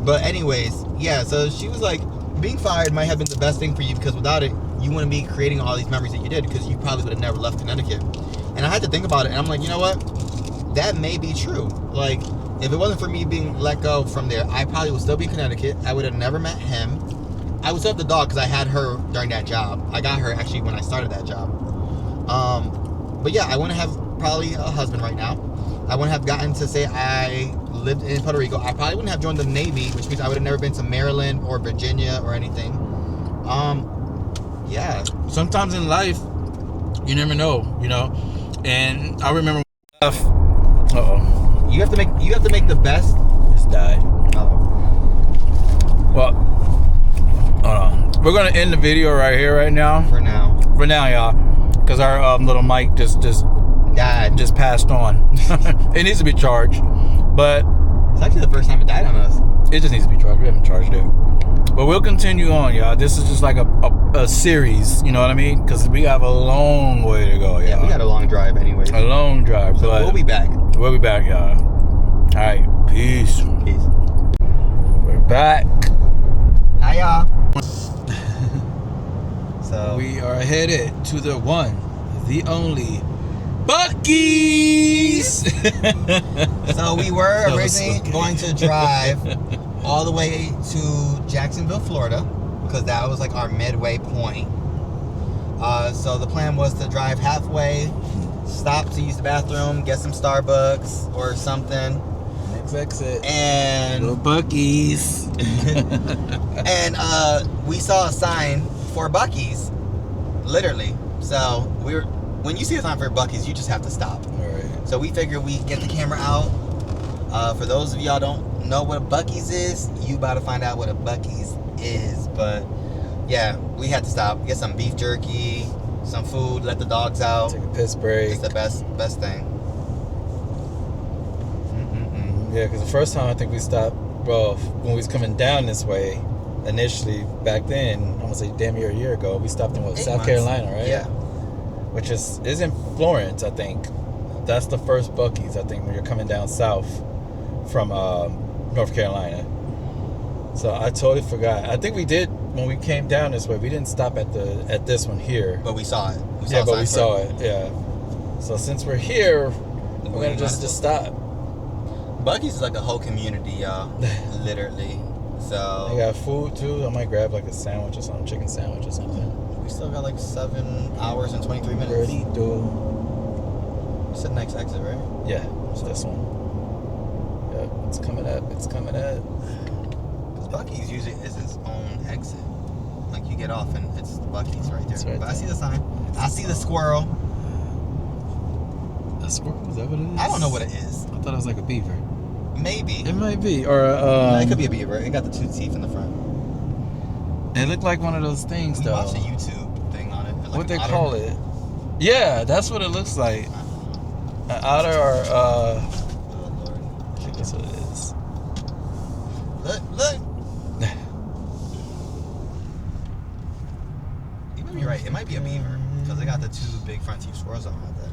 But anyways, yeah, so she was like, being fired might have been the best thing for you, because without it, you wouldn't be creating all these memories that you did, because you probably would have never left Connecticut. And I had to think about it, and I'm like, you know what? That may be true. Like, If it wasn't for me being let go from there, I probably would still be in Connecticut. I would have never met him. I would still have the dog because I had her during that job. I got her actually when I started that job. But yeah, I wouldn't have probably a husband right now. I wouldn't have gotten to say I lived in Puerto Rico. I probably wouldn't have joined the Navy, which means I would have never been to Maryland or Virginia or anything. Yeah. Sometimes in life, you never know, you know. And I remember. You have to make the best. It's died. Oh. Well, hold on. We're gonna end the video right here, right now. For now, y'all, because our little mic just died. Just passed on. It needs to be charged, but It's actually the first time it died on us. it just needs to be charged. We haven't charged it, but we'll continue on, y'all. This is just like a series, you know what I mean? Because we have a long way to go, y'all. Yeah, we got a long drive anyways. A long drive, So but we'll be back. y'all. All right, peace. Peace. We're back. Hi, y'all. So We are headed to the one, the only Buc-ee's. So we were That was originally so good. going to drive all the way to Jacksonville, Florida, because that was like our midway point. So the plan was to drive halfway, stop to use the bathroom, get some Starbucks or something, Next exit. and Go Buc-ee's. and we saw a sign for Buc-ee's, literally. So when you see a sign for Buc-ee's, you just have to stop. All right. So we figured we'd get the camera out. For those of y'all don't know what a Buc-ee's is, you about to find out what a Buc-ee's is. But yeah, we had to stop, get some beef jerky, some food, let the dogs out. Take a piss break. It's the best thing. Yeah, because the first time I think we stopped, well, when we was coming down this way, initially back then, I'm gonna say damn near a year ago, we stopped in 8 South months. Carolina, right? Yeah. Which is in Florence, I think. That's the first Buc-ee's, I think, when you're coming down south from North Carolina. So I totally forgot. I think we did when we came down this way. We didn't stop at this one here. But we saw it. Yeah, but a we sign saw for it. Yeah. So since we're here, we're gonna just stop. Buc-ee's is like a whole community, y'all. Literally. So They got food too. I might grab like a sandwich or something, chicken sandwich or something. we still got like 7 hours and 23 minutes. Burrito. It's the next exit, right? Yeah, it's this one. Yep, it's coming up. It's coming up. Because Buc-ee's usually is its own exit. Like you get off and it's the Buc-ee's right there. It's right But I there. see the sign. I see the squirrel. A squirrel? Is that what it is? I don't know what it is. I thought it was like a beaver. Maybe. It might be, or No, it could be a beaver. It got the 2 teeth in the front. It looked like one of those things We though. watched a YouTube thing on it. Like What an they otter. call it? Yeah, that's what it looks like. An otter or Oh Lord. I think that's what it is. Look. You might be right. It might be a beaver. Because they got the 2 big front teeth. Squirrels don't have that.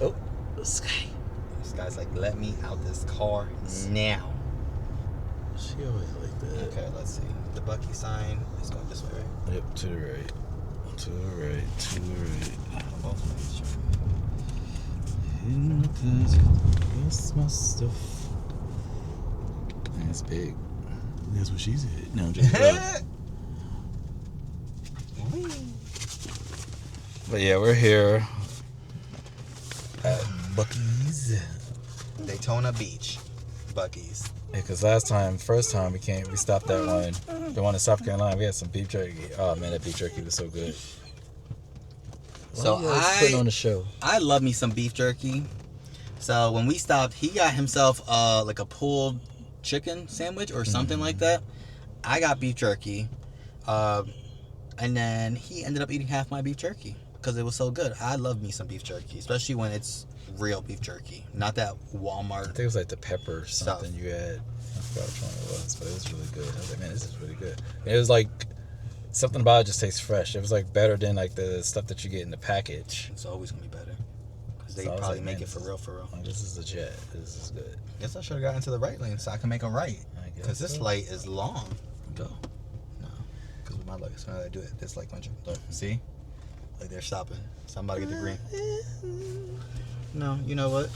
Oh, the sky. This guy's like, let me out this car now. She always like that. Okay, let's see. The Buc-ee sign is going this way, right? Yep, to the right. To the right. To the right. Both ways, sure. Hidden with the rest my stuff. That's big. That's what she said. No, I'm just But yeah, we're here at Buc-ee's. Daytona Beach. Buc-ee's. Yeah, because first time we came, we stopped at the one in South Carolina. We had some beef jerky. Oh man, that beef jerky was so good. So Why you always putting on the show. I love me some beef jerky. So when we stopped, he got himself like a pulled chicken sandwich or something like that. I got beef jerky. And then he ended up eating half my beef jerky because it was so good. I love me some beef jerky, especially when it's real beef jerky, not that I Walmart. think it was like the pepper something Stuff. you had. I forgot which one it was, but it was really good. I was like, man, this is really good. And it was like something about it just tastes fresh. It was like better than like the stuff that you get in the package. It's always gonna be better because they So I was probably like, make man, it for real. Like, this is legit. This is good. Guess I should have got into the right lane so I can make a right. I guess Because this so. light is long. Go. No, because with my luck, as soon as I do it, this light went. Look, see, like they're stopping. So I'm about to get the green. No, you know what?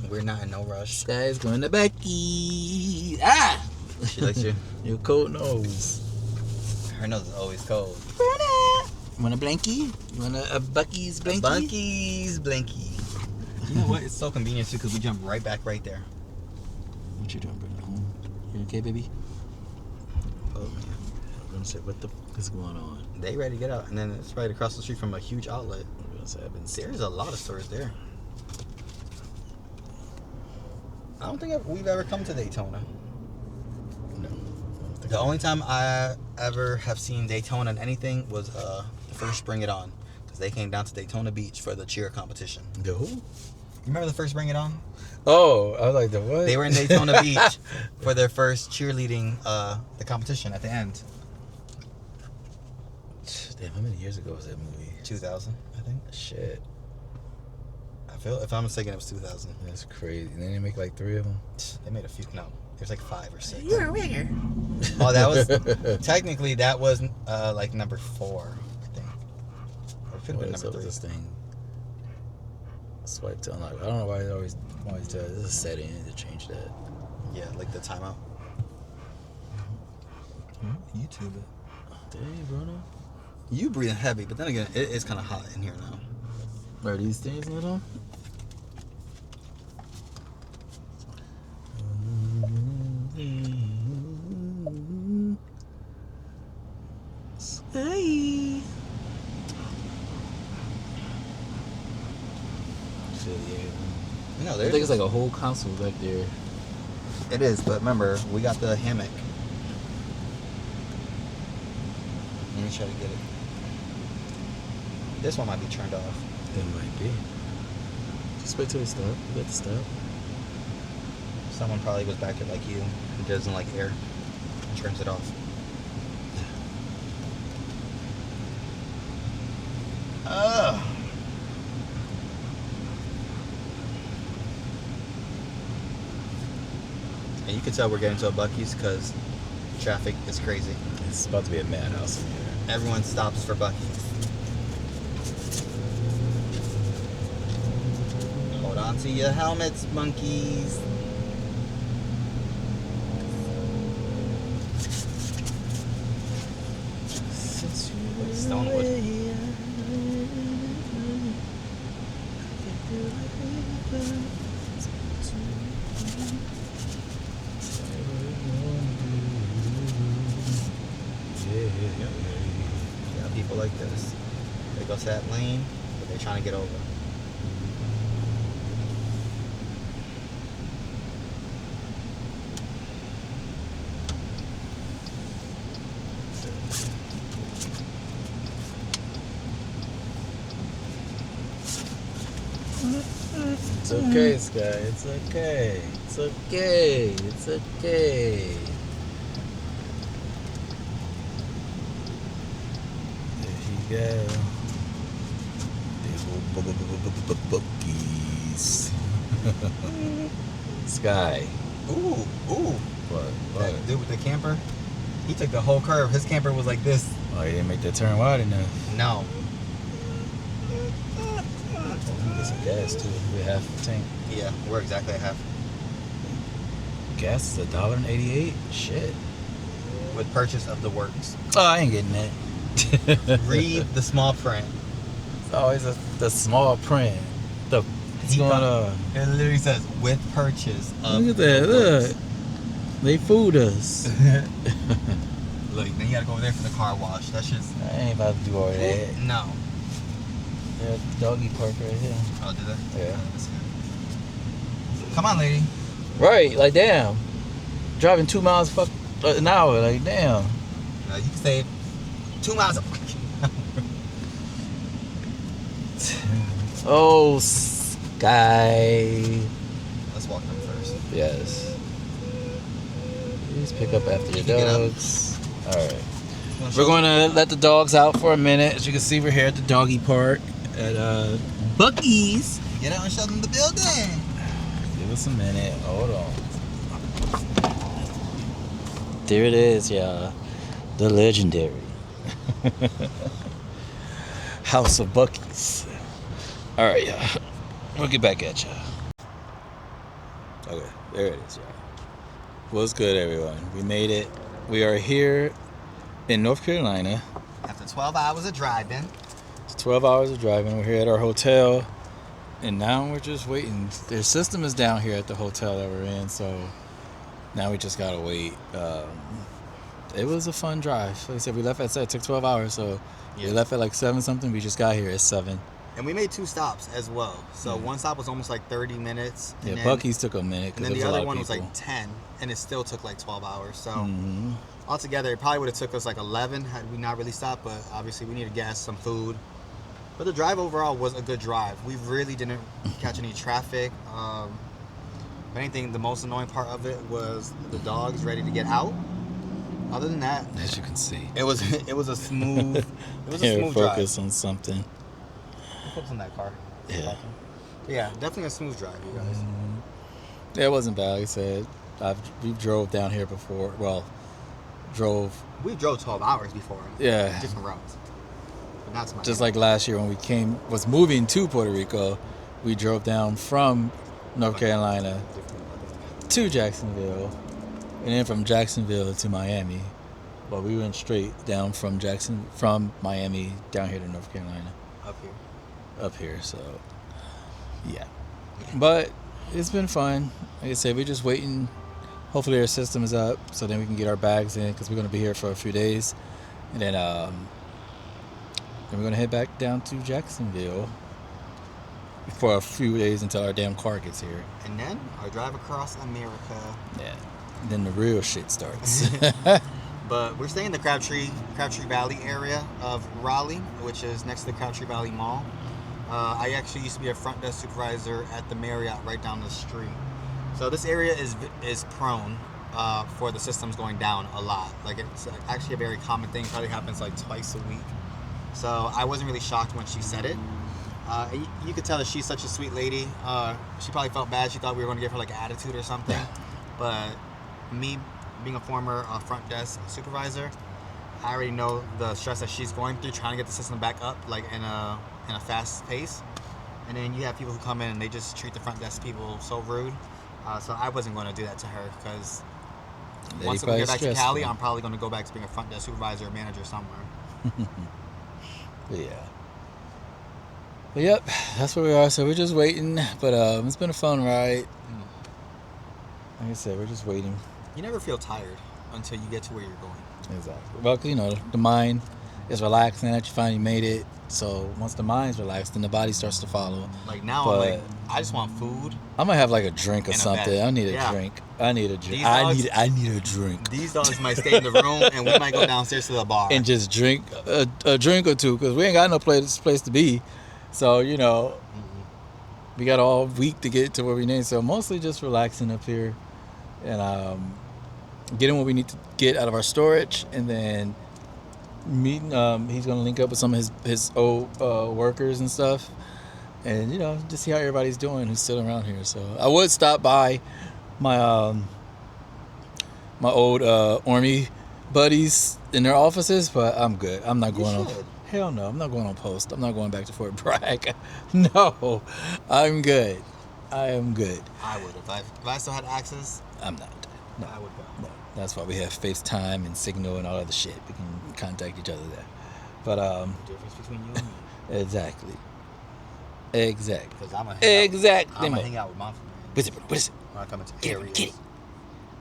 We're not in no rush. Sky is going to Becky. Ah! She likes you. Your cold nose. Her nose is always cold. Want a blankie? You want a Buc-ee's blankie? Buc-ee's blankie. You know what? It's so convenient too because we jump right back right there. What you doing, brother? You okay, baby? Oh man. I'm gonna say, what the fuck is going on? They ready to get out, and then it's right across the street from a huge outlet. What's happening? There's a lot of stores there. I don't think we've ever come to Daytona. No. The only time I ever have seen Daytona in anything was the first Bring It On, because they came down to Daytona Beach for the cheer competition. The who? Remember the first Bring It On? Oh, I was like, the what? They were in Daytona Beach for their first cheerleading the competition at the end. Damn, how many years ago was that movie? 2000, I think. Shit. I feel, if I'm mistaken, it was 2000. That's crazy. And then they make like 3 of them? They made a few. No, there's like 5 or 6. You're a wigger. Oh, that was technically that was like number 4, I think. Or it could have been number 3. This thing. Swipe to unlock. I don't know why it always does. This is a setting to change that. Yeah, like the timeout. YouTube it. Dang, Bruno. You breathing heavy, but then again, it is kind of hot in here now. Are these things not on? Hey. No, I there's. think it's like a whole console back there. It is, but remember, we got the hammock. Let me try to get it. This one might be turned off. It might be. Just wait till we stop. We got to stop. Someone probably goes back to like you who doesn't like air and turns it off. Ugh. And you can tell we're getting to a Buc-ee's because traffic is crazy. It's about to be a madhouse in here. Everyone stops for Buc-ee's. Hold on to your helmets, monkeys. Stonewood. Yeah, people like this. They go to that lane, but they're trying to get over. It's okay, Sky. It's okay. It's okay. It's okay. There you go. Buc-ee's. Sky. Ooh. What? That dude with the camper, he took the whole curve. His camper was like this. Oh, you didn't make that turn wide enough. No. Get some gas too. We half a tank. Yeah, we're exactly at half. Gas is $1.88. Shit. With purchase of the works. Oh, I ain't getting that. Read the small print. It's always the small print. What's going on? It literally says with purchase of Look at that. the works. Look. They fooled us. Look, then you gotta go over there for the car wash. That's just. I ain't about to do all that. No. There's a doggy park right here. Oh, did they? Yeah. Come on, lady. Right, like damn. Driving 2 miles an hour, like damn. No, you can save 2 miles. Oh, Sky. Let's walk them first. Yes. Please pick up after your Can you get up? dogs. Alright. We're going to let the dogs out for a minute. As you can see, we're here at the doggy park at Buc-ee's. Get out and show them the building. Give us a minute. Hold on. There it is, y'all. The legendary House of Buc-ee's. Alright, y'all. We'll get back at you. Okay, there it is, y'all. What's good, everyone? We made it. We are here in North Carolina. After 12 hours of driving. It's 12 hours of driving. We're here at our hotel, and now we're just waiting. Their system is down here at the hotel that we're in, so now we just gotta wait. It was a fun drive. Like I said, we left at 7. It took 12 hours, so we left at like 7 something. We just got here at 7. And we made 2 stops as well. So one stop was almost like 30 minutes. Yeah, Buc-ee's took a minute. And then the other one was like 10, and it still took like 12 hours. So altogether, it probably would have took us like 11 had we not really stopped. But obviously, we needed gas, some food. But the drive overall was a good drive. We really didn't catch any traffic. If anything, the most annoying part of it was the dogs ready to get out. Other than that, as you can see, it was a smooth. It was a smooth focus drive. on something. Focus on that car. Yeah. Yeah, definitely a smooth drive, you guys. Yeah, it wasn't bad. Like I said, we drove down here before. Well, We drove 12 hours before. Yeah. Different routes. But not so much. Just like last year when we was moving to Puerto Rico, we drove down from North Carolina to Jacksonville, and then from Jacksonville to Miami. But we went straight down from Miami down here to North Carolina. Up here, so yeah. But it's been fun. Like I said, we're just waiting. Hopefully our system is up so then we can get our bags in, because we're going to be here for a few days, and then we're going to head back down to Jacksonville for a few days until our damn car gets here. And then our drive across America. Yeah. Then the real shit starts. But we're staying in the Crabtree Valley area of Raleigh, which is next to the Crabtree Valley Mall. I actually used to be a front desk supervisor at the Marriott right down the street. So this area is prone for the systems going down a lot. Like, it's actually a very common thing. Probably happens like twice a week. So I wasn't really shocked when she said it. You could tell that she's such a sweet lady. She probably felt bad. She thought we were going to give her like an attitude or something. But me being a former front desk supervisor, I already know the stress that she's going through trying to get the system back up, like in a fast pace. And then you have people who come in and they just treat the front desk people so rude. So I wasn't going to do that to her, because once we get back to Cali, I'm probably going to go back to being a front desk supervisor or manager somewhere. Yeah. But yep, that's where we are. So we're just waiting. But it's been a fun ride. Like I said, we're just waiting. You never feel tired until you get to where you're going. Exactly. Well, the mind is relaxing that you finally made it. So once the mind's relaxed, then the body starts to follow. Like now, I'm like, I just want food. I might have like a drink or something. I need a drink. I need a drink. I need a drink. These dogs might stay in the room, and we might go downstairs to the bar and just drink a drink or two, because we ain't got no place to be. So we got all week to get to where we need. So mostly just relaxing up here, and getting what we need to get out of our storage, and then meeting. He's gonna link up with some of his old workers and stuff, and just see how everybody's doing who's still around here. So I would stop by my my old Army buddies in their offices, but I'm good. I'm not going on. Hell no, I'm not going on post. I'm not going back to Fort Bragg. No, I'm good. I am good. I would if I still had access. I'm not. No, I would go. No. That's why we have FaceTime and Signal and all other shit. We can contact each other there. But the difference between you and me. Exactly. Because I'm gonna hang out with my friends. What is it? When I come into areas.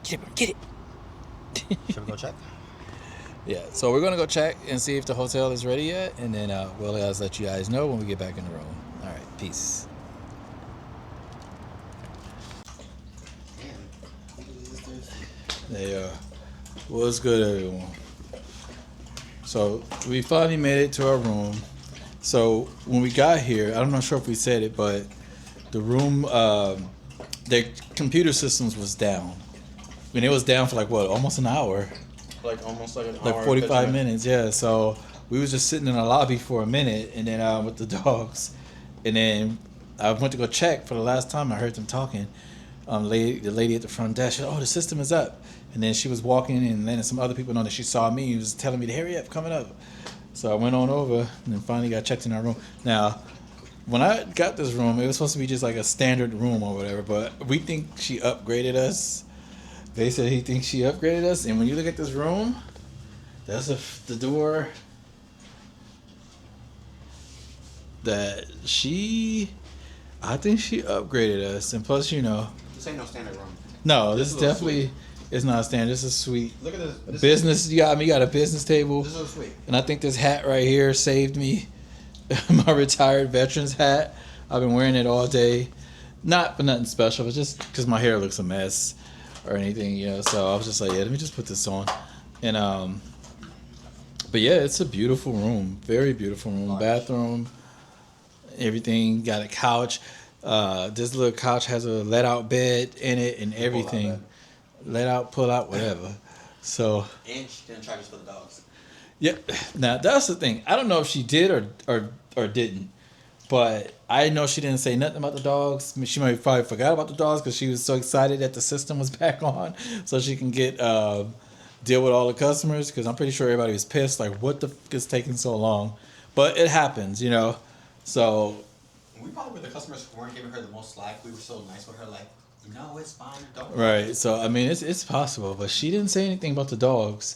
Get it. Should we go check? Yeah. So we're gonna go check and see if the hotel is ready yet, and then we'll let you guys know when we get back in the room. All right. Peace. They what's good, everyone? So we finally made it to our room. So when we got here, I'm not sure if we said it, but the room, their computer systems was down. I mean, it was down for like what, almost an hour. Like almost like an hour. Like 45 minutes, yeah. So we was just sitting in the lobby for a minute, and then with the dogs, and then I went to go check for the last time. I heard them talking. The lady at the front desk said, "Oh, the system is up." And then she was walking, and then some other people know that she saw me. He was telling me to hurry up, coming up. So I went on over, and then finally got checked in our room. Now, when I got this room, it was supposed to be just like a standard room or whatever, but we think she upgraded us. They said he thinks she upgraded us, and when you look at this room, that's the door that I think she upgraded us, and plus, you know, This ain't no standard room. no, this is definitely it's not a standard. This is sweet. Look at this. Business, you got a business table, This is so sweet. and I think this hat right here saved me. My retired veteran's hat. I've been wearing it all day, not for nothing special, but just because my hair looks a mess or anything, you know. So I was just like, yeah, let me just put this on, and but yeah, it's a beautiful room, very beautiful room, bathroom, everything. Got a couch. This little couch has a let-out bed in it and everything. Let out, pull out, whatever. So. And she didn't charge us for the dogs. Yep. Now that's the thing. I don't know if she did or didn't, but I know she didn't say nothing about the dogs. I mean, she might probably forgot about the dogs because she was so excited that the system was back on, so she can get deal with all the customers. Because I'm pretty sure everybody was pissed, like, what the f is taking so long? But it happens, you know. So. We probably were the customers who weren't giving her the most slack. We were so nice with her, like, no, it's fine. Don't. Right. So I mean, it's possible, but she didn't say anything about the dogs.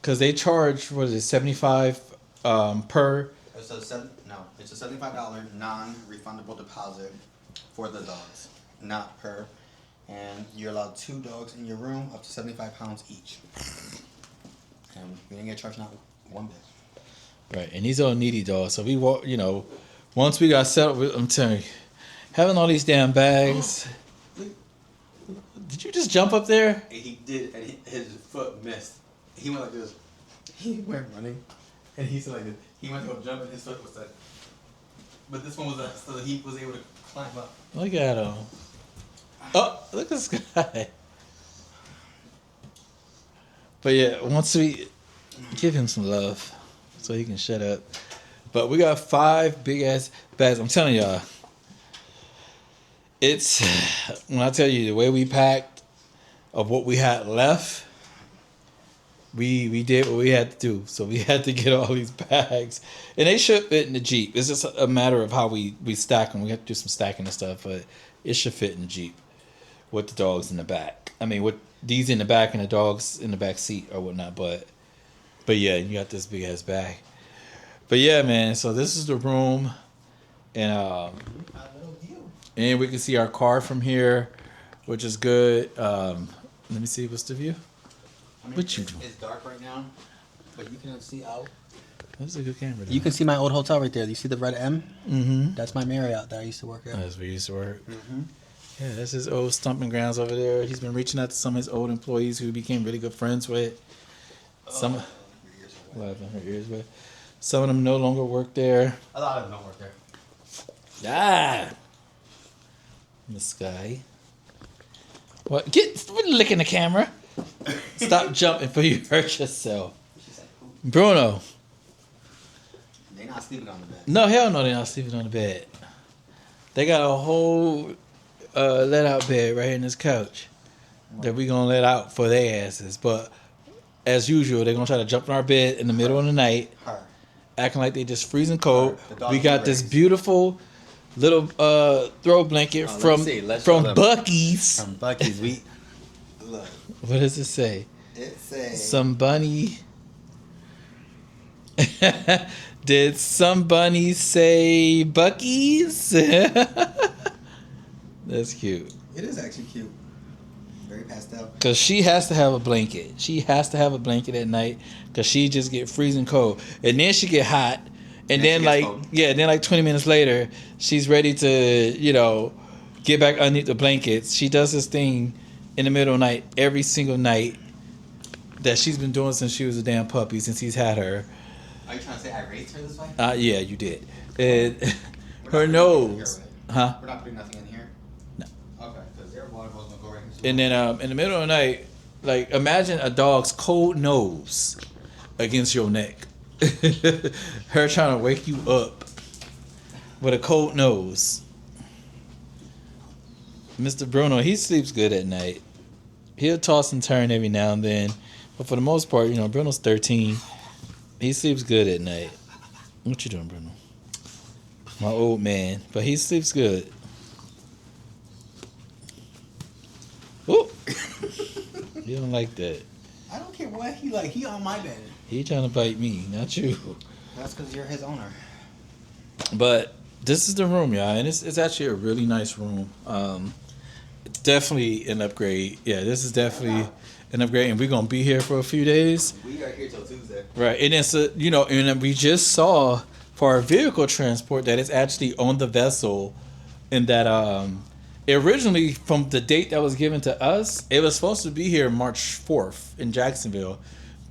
Because they charge, what is it, $75 per? It's a $75 non-refundable deposit for the dogs, not per. And you're allowed 2 dogs in your room, up to 75 pounds each. And we didn't get charged not one bit. Right, and these are needy dogs. So we walk, you know, once we got settled, I'm telling you, having all these damn bags. Did you just jump up there? He did, and his foot missed. He went like this. He went running, and he said like this. He went to go jump, and his foot was like. But this one was so that he was able to climb up. Look at him. Oh, look at this guy. But yeah, once we give him some love, so he can shut up. But we got 5 big ass bags. I'm telling y'all, it's when I tell you the way we packed of what we had left. We did what we had to do. So we had to get all these bags. And they should fit in the Jeep. It's just a matter of how we stack them. We have to do some stacking and stuff, but it should fit in the Jeep with the dogs in the back. I mean, with these in the back and the dogs in the back seat or whatnot. But yeah, you got this big ass bag. But yeah, man, so this is the room. And we can see our car from here, which is good. Let me see, what's the view? I mean, What you doing? It's dark right now, but you can see out. That's a good camera. You can see my old hotel right there. You see the red M? Mm-hmm. That's my Marriott that I used to work at. That's where he used to work. Mm-hmm. Yeah, that's his old stomping grounds over there. He's been reaching out to some of his old employees who he became really good friends with. Some 11 years away. Some of them no longer work there. A lot of them don't work there. Ah, this guy. What? Quit licking the camera. Stop jumping before you hurt yourself. Bruno. They're not sleeping on the bed. No, hell no, they're not sleeping on the bed. They got a whole let-out bed right here in this couch that we gonna let out for their asses. But as usual, they're gonna try to jump in our bed in the middle of the night, acting like they just freezing cold. We got this beautiful little throw blanket from Buc-ee's. From Buc-ee's, we look. What does it say? It says Some bunny. Did some bunny say Buc-ee's? That's cute. It is actually cute. Very pastel. Cause she has to have a blanket. She has to have a blanket at night. Cause she just get freezing cold, and then she get hot, and then like cold. Yeah, then like 20 minutes later, she's ready to get back underneath the blankets. She does this thing in the middle of the night every single night that she's been doing since she was a damn puppy, since he's had her. Are you trying to say I raised her this way? Yeah, you did. And her nose. Here, right? Huh? We're not putting nothing in here? No. Okay, because their water bowl's going to go right into And then in the middle of the night, like, imagine a dog's cold nose against your neck. Her trying to wake you up with a cold nose. Mr. Bruno, he sleeps good at night. He'll toss and turn every now and then. But for the most part, Bruno's 13. He sleeps good at night. What you doing, Bruno? My old man, but he sleeps good. Ooh. You don't like that. I don't care what he like. He on my bed. He trying to bite me, not you. That's because you're his owner. But this is the room, y'all, and it's actually a really nice room. Definitely an upgrade. Yeah, this is definitely an upgrade, and we're gonna be here for a few days. We are here till Tuesday. Right, and it's a and then we just saw for our vehicle transport that it's actually on the vessel, and that originally from the date that was given to us, it was supposed to be here March 4th in Jacksonville,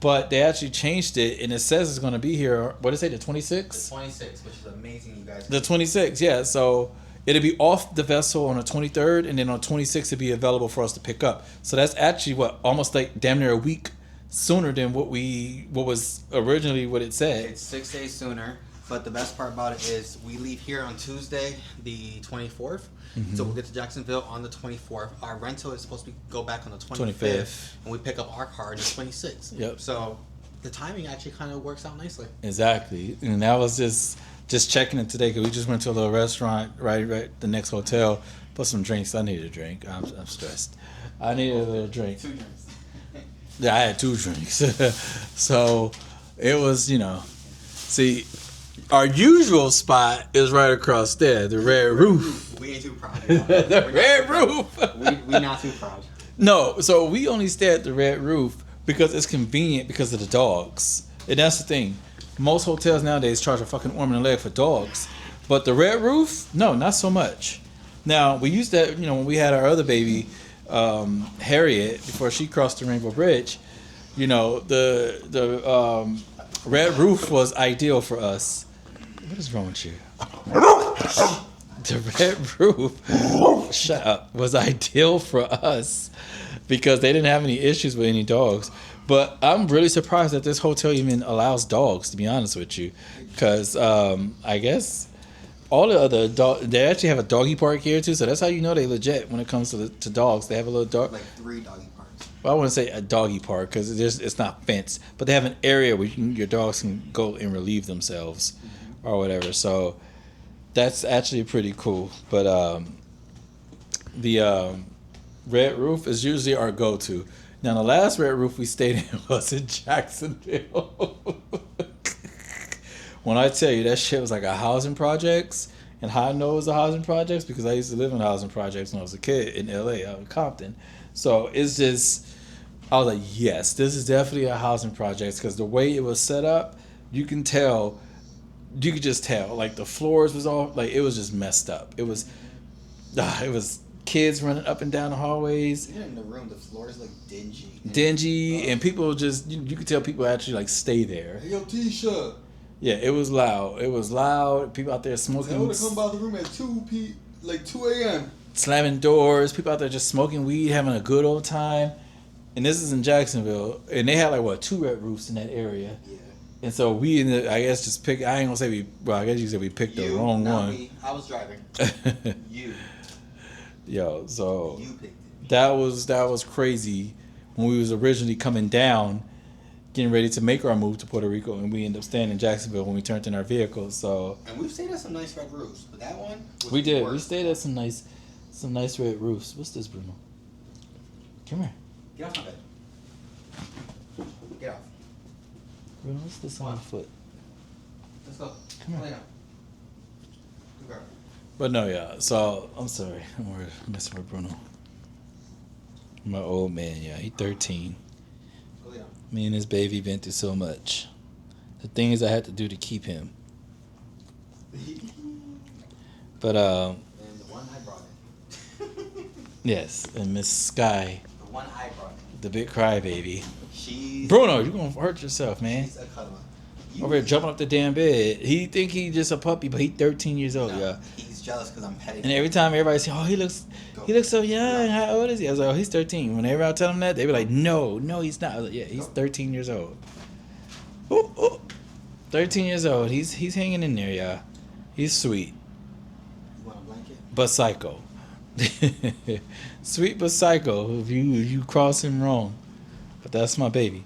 but they actually changed it, and it says it's going to be here. What did it say? The 26th. The 26th, which is amazing, you guys. The 26th, yeah. So it'll be off the vessel on the 23rd, and then on 26th it'll be available for us to pick up. So that's actually almost like damn near a week sooner than what was originally what it said. It's 6 days sooner, but the best part about it is we leave here on Tuesday, the 24th. Mm-hmm. So we'll get to Jacksonville on the 24th. Our rental is supposed to go back on the 25th, and we pick up our car on the 26th. Yep. So the timing actually kind of works out nicely. Exactly, and that was just checking it today because we just went to a little restaurant right the next hotel. Put some drinks. I need a drink. I'm stressed. I needed a little drink. 2 drinks. Yeah, I had 2 drinks. So it was, see, our usual spot is right across there, the Red Roof. We ain't too proud. The Red Roof. We not too proud. No, so we only stay at the Red Roof because it's convenient because of the dogs. And that's the thing. Most hotels nowadays charge a fucking arm and a leg for dogs. But the Red Roof, no, not so much. Now, we used that, when we had our other baby, Harriet, before she crossed the Rainbow Bridge, the Red Roof was ideal for us. What is wrong with you? The Red Roof, shut up, was ideal for us because they didn't have any issues with any dogs. But I'm really surprised that this hotel even allows dogs, to be honest with you, because I guess all the other they actually have a doggy park here too, so that's how you know they legit when it comes to dogs. They have a little dog, like 3 doggy parks. Well, I wouldn't say a doggy park because it's not fenced, but they have an area where your dogs can go and relieve themselves, or whatever. So that's actually pretty cool. But the Red Roof is usually our go-to. Now, the last Red Roof we stayed in was in Jacksonville. When I tell you that shit was like a housing projects, and how I know it was a housing projects because I used to live in housing projects when I was a kid in LA, out in Compton. So it's just, I was like, yes, this is definitely a housing projects because the way it was set up, you could just tell, like the floors was all, like it was just messed up. It was kids running up and down the hallways. Even in the room, the floor is like dingy. And people just, you could tell people actually like stay there. Hey, yo, Tisha. Yeah, it was loud. It was loud. People out there smoking. They would come by the room at 2 a.m. Slamming doors. People out there just smoking weed, having a good old time. And this is in Jacksonville. And they had like, 2 Red Roofs in that area. Yeah. And so we ended, I guess, just pick. I ain't gonna say I guess you said we picked the wrong one. Me. I was driving. You. Yo, so you picked it. that was crazy when we was originally coming down, getting ready to make our move to Puerto Rico, and we ended up staying in Jacksonville when we turned in our vehicles. So and we've stayed at some nice Red Roofs, but that one we did. Worse. We stayed at some nice Red Roofs. What's this, Bruno? Come here. Get off my bed. Get off. Bruno, what's this on your foot? Let's go. Come here. Lay down. Good girl. But no, yeah. So I'm sorry. I'm messing with Bruno. My old man, yeah, he 13. Go lay down. Me and his baby been through so much. The things I had to do to keep him. But and the one I brought in. yes, and Miss Sky, The one I brought in. the big crybaby. She's Bruno, you're gonna hurt yourself, man. She's a cuddler. Over here jumping up the damn bed. He think he just a puppy, but he 13 years old, yeah. He's jealous because I'm petting And him. every time everybody say, "Oh, he looks so young. How old is he?" I was like, "Oh, he's 13." Whenever I tell him that, they be like, "No, he's not." I was like, "Yeah, he's 13 years old." Ooh, ooh. 13 years old. He's hanging in there, yeah. He's sweet, You want a blanket? but psycho. Sweet but psycho. If you cross him wrong, but that's my baby,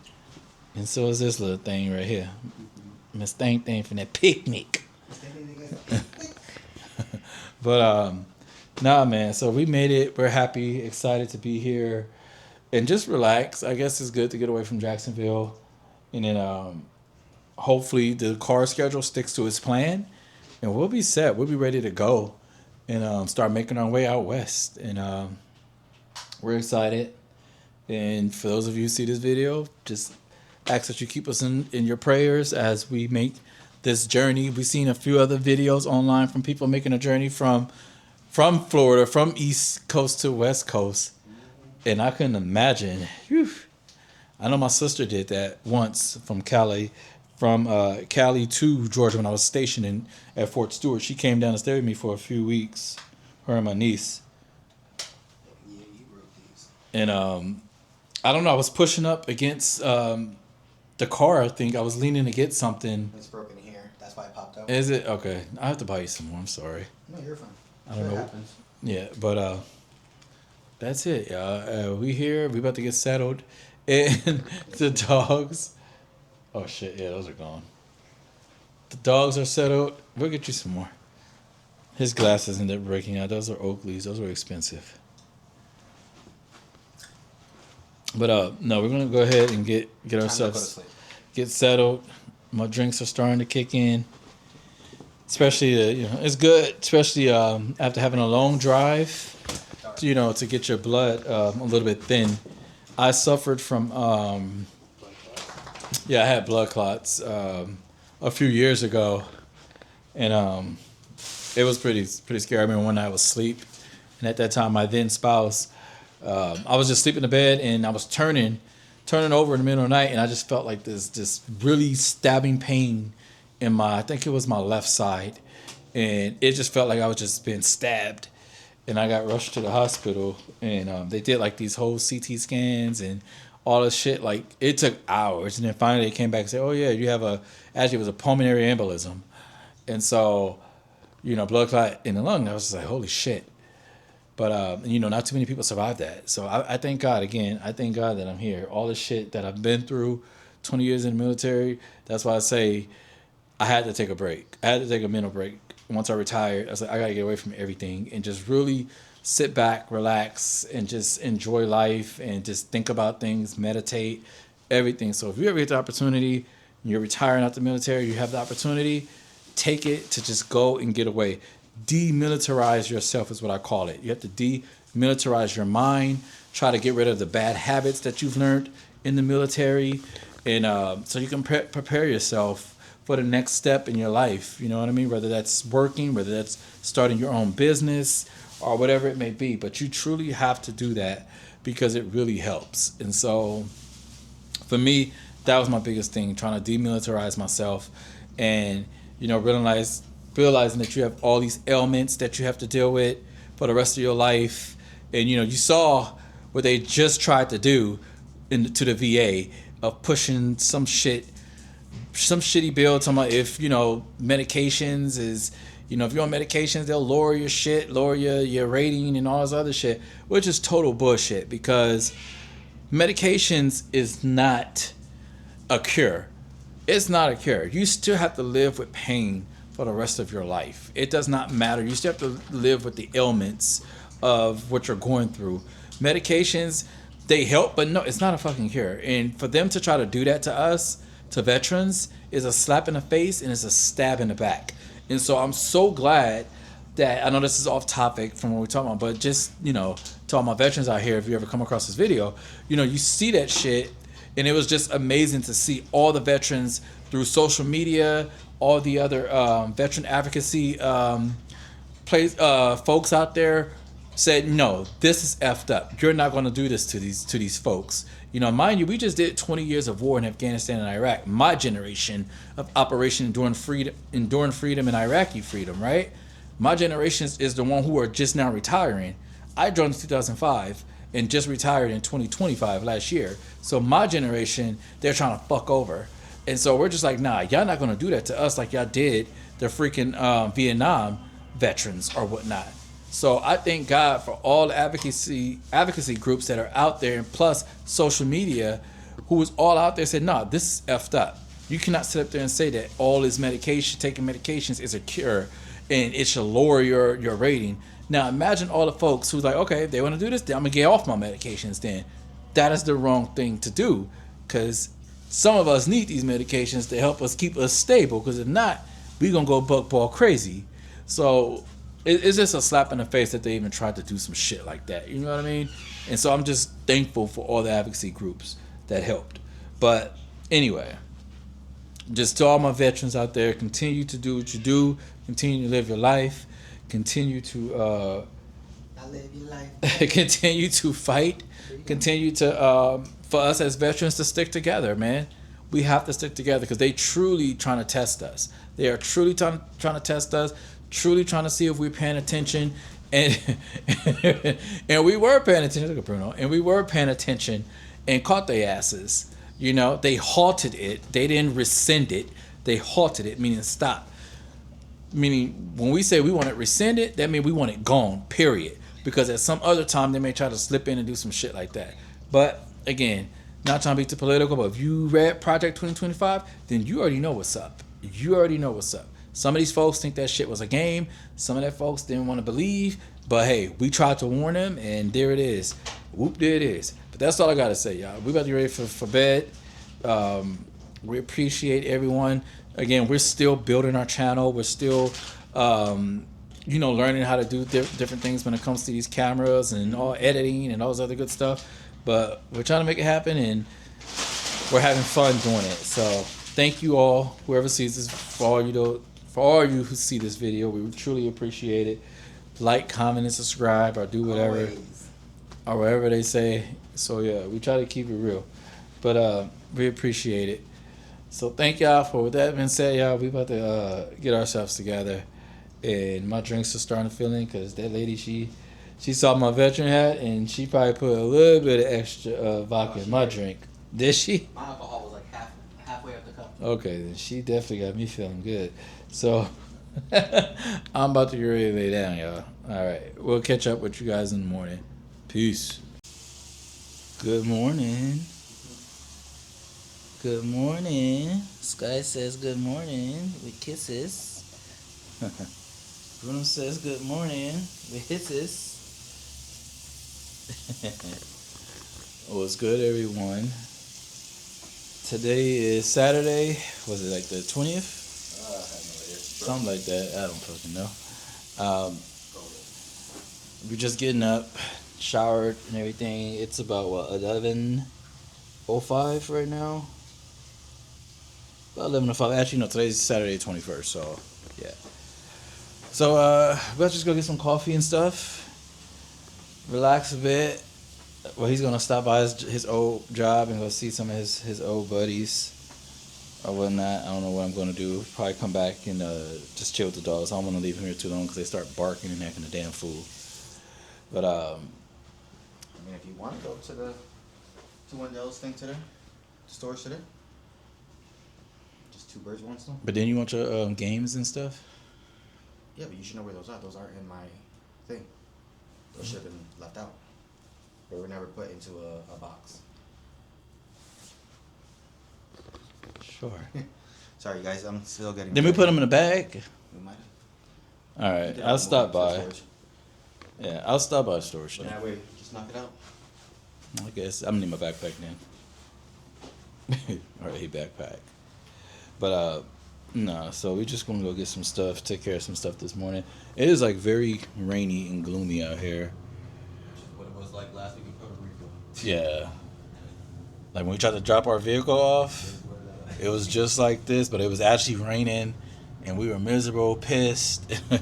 and so is this little thing right here, Miss Thing from that picnic. But nah, man. So we made it. We're happy, excited to be here, and just relax. I guess it's good to get away from Jacksonville, and then hopefully the car schedule sticks to its plan, and we'll be set. We'll be ready to go, and start making our way out west. And we're excited. And for those of you who see this video, just ask that you keep us in your prayers as we make this journey. We've seen a few other videos online from people making a journey from Florida, from East Coast to West Coast. And I couldn't imagine. Whew. I know my sister did that once from Cali to Georgia when I was stationed at Fort Stewart. She came down to stay with me for a few weeks, her and my niece. Yeah, you wrote these. And I don't know, I was pushing up against the car. I think I was leaning to get something. It's broken here. That's why it popped out. Is it? Okay. I have to buy you some more. I'm sorry. No, you're fine. I don't know. It happens. Yeah, but that's it, y'all. We here. We about to get settled. And the dogs. Oh, shit. Yeah, those are gone. The dogs are settled. We'll get you some more. His glasses ended up breaking out. Those are Oakleys. Those were expensive. But no, we're gonna go ahead and get ourselves get settled. My drinks are starting to kick in, especially it's good, especially after having a long drive. To get your blood a little bit thin. I suffered from I had blood clots a few years ago, and it was pretty scary. I remember one night I was asleep, and at that time my then spouse. I was just sleeping in the bed and I was turning over in the middle of the night, and I just felt like this really stabbing pain in I think it was my left side, and it just felt like I was just being stabbed, and I got rushed to the hospital, and they did like these whole CT scans and all this shit. Like it took hours, and then finally they came back and said, "Oh yeah, you have actually it was a pulmonary embolism," and so blood clot in the lung. I was just like, holy shit. But, not too many people survive that. So I thank God, again, I thank God that I'm here. All the shit that I've been through, 20 years in the military, that's why I say I had to take a break. I had to take a mental break. Once I retired, I was like, I got to get away from everything and just really sit back, relax, and just enjoy life and just think about things, meditate, everything. So if you ever get the opportunity, you're retiring out the military, you have the opportunity, take it to just go and get away. Demilitarize yourself is what I call it. You have to demilitarize your mind, try to get rid of the bad habits that you've learned in the military, and so you can prepare yourself for the next step in your life. You know what I mean? Whether that's working, whether that's starting your own business, or whatever it may be. But you truly have to do that because it really helps. And so for me, that was my biggest thing, trying to demilitarize myself and, realizing that you have all these ailments that you have to deal with for the rest of your life. And, you saw what they just tried to do to the VA of pushing some shitty bill talking about if, medications is, if you're on medications, they'll lower your shit, lower your rating and all this other shit, which is total bullshit because medications is not a cure. It's not a cure. You still have to live with pain for the rest of your life. It does not matter. You still have to live with the ailments of what you're going through. Medications, they help, but no, it's not a fucking cure. And for them to try to do that to us, to veterans, is a slap in the face and it's a stab in the back. And so I'm so glad that, I know this is off topic from what we're talking about, but just, to all my veterans out here, if you ever come across this video, you see that shit, and it was just amazing to see all the veterans through social media, all the other veteran advocacy folks out there said, no, this is effed up. You're not going to do this to these folks. Mind you, we just did 20 years of war in Afghanistan and Iraq. My generation of Operation Enduring Freedom and Iraqi freedom, right? My generation is the one who are just now retiring. I joined in 2005 and just retired in 2025 last year. So my generation, they're trying to fuck over. And so we're just like, nah, y'all not going to do that to us like y'all did the freaking Vietnam veterans or whatnot. So I thank God for all the advocacy groups that are out there, and plus social media, who was all out there said, nah, this is effed up. You cannot sit up there and say that all this taking medications is a cure. and it should lower your rating. Now imagine all the folks who's like, okay, if they want to do this, then I'm gonna get off my medications. Then that is the wrong thing to do, because some of us need these medications to help us keep us stable. Because if not, we gonna go buckball crazy. So it's just a slap in the face that they even tried to do some shit like that. You know what I mean? And so I'm just thankful for all the advocacy groups that helped. But anyway, just to all my veterans out there, continue to do what you do, continue to live your life, continue to I live your life. continue to fight, continue to for us as veterans to stick together, man. We have to stick together because they truly trying to test us. They are truly trying to test us, truly trying to see if we're paying attention. And and we were paying attention. Look at Bruno. And we were paying attention and caught their asses. You know, they halted it. They didn't rescind it. They halted it, meaning stop. Meaning, when we say we want it rescinded, that means we want it gone, period. Because at some other time, they may try to slip in and do some shit like that. But, again, not trying to be too political, but if you read Project 2025, then you already know what's up. You already know what's up. Some of these folks think that shit was a game. Some of that folks didn't want to believe. But, hey, we tried to warn them, and there it is. Whoop, there it is. But that's all I got to say, y'all. We about to get ready for bed. We appreciate everyone. Again, we're still building our channel. We're still, learning how to do different things when it comes to these cameras and all editing and all this other good stuff. But we're trying to make it happen, and we're having fun doing it. So thank you all, whoever sees this, for all you who see this video. We truly appreciate it. Like, comment, and subscribe, or do whatever, or whatever they say. So yeah, we try to keep it real, but we appreciate it. So thank y'all. For with that being said, y'all, we about to get ourselves together, and my drinks are starting to fill in because that lady, she saw my veteran hat, and she probably put a little bit of extra vodka in my drink. Did she? My alcohol was like halfway up the cup. Okay, then she definitely got me feeling good. So I'm about to get ready to lay down, y'all. All right, we'll catch up with you guys in the morning. Peace. Good morning. Good morning. Sky says good morning with kisses. Bruno says good morning with hisses. What's good, everyone? Today is Saturday. Was it like the 20th? I have no idea. Something like that. I don't fucking know. We're just getting up, showered and everything. It's about 11:05 right now. About 11:05. Actually, no. Today's Saturday, 21st. So yeah. So let's just go get some coffee and stuff. Relax a bit. Well, he's gonna stop by his old job and go see some of his old buddies or whatnot. I don't know what I'm gonna do. Probably come back and just chill with the dogs. I don't want to leave him here too long because they start barking and acting a damn fool. But I mean, if you want to go to one of those things today, stores today, just two birds, one stone. But then you want your games and stuff. Yeah, but you should know where those are. Those aren't in my thing. Those should have been left out. They were never put into a box. Sure. Sorry, guys. I'm still getting. Then we put them in a bag. We might have. All right, I'll stop by. Yeah, I'll stop by storage But then. that way, just knock it out. I guess I'm gonna need my backpack then. All right, backpack. But no, so we just gonna go get some stuff, take care of some stuff this morning. It is like very rainy and gloomy out here. Which is what it was like last week in Puerto Rico. Yeah. Like when we tried to drop our vehicle off, it was just like this, but it was actually raining, and we were miserable, pissed. Stuck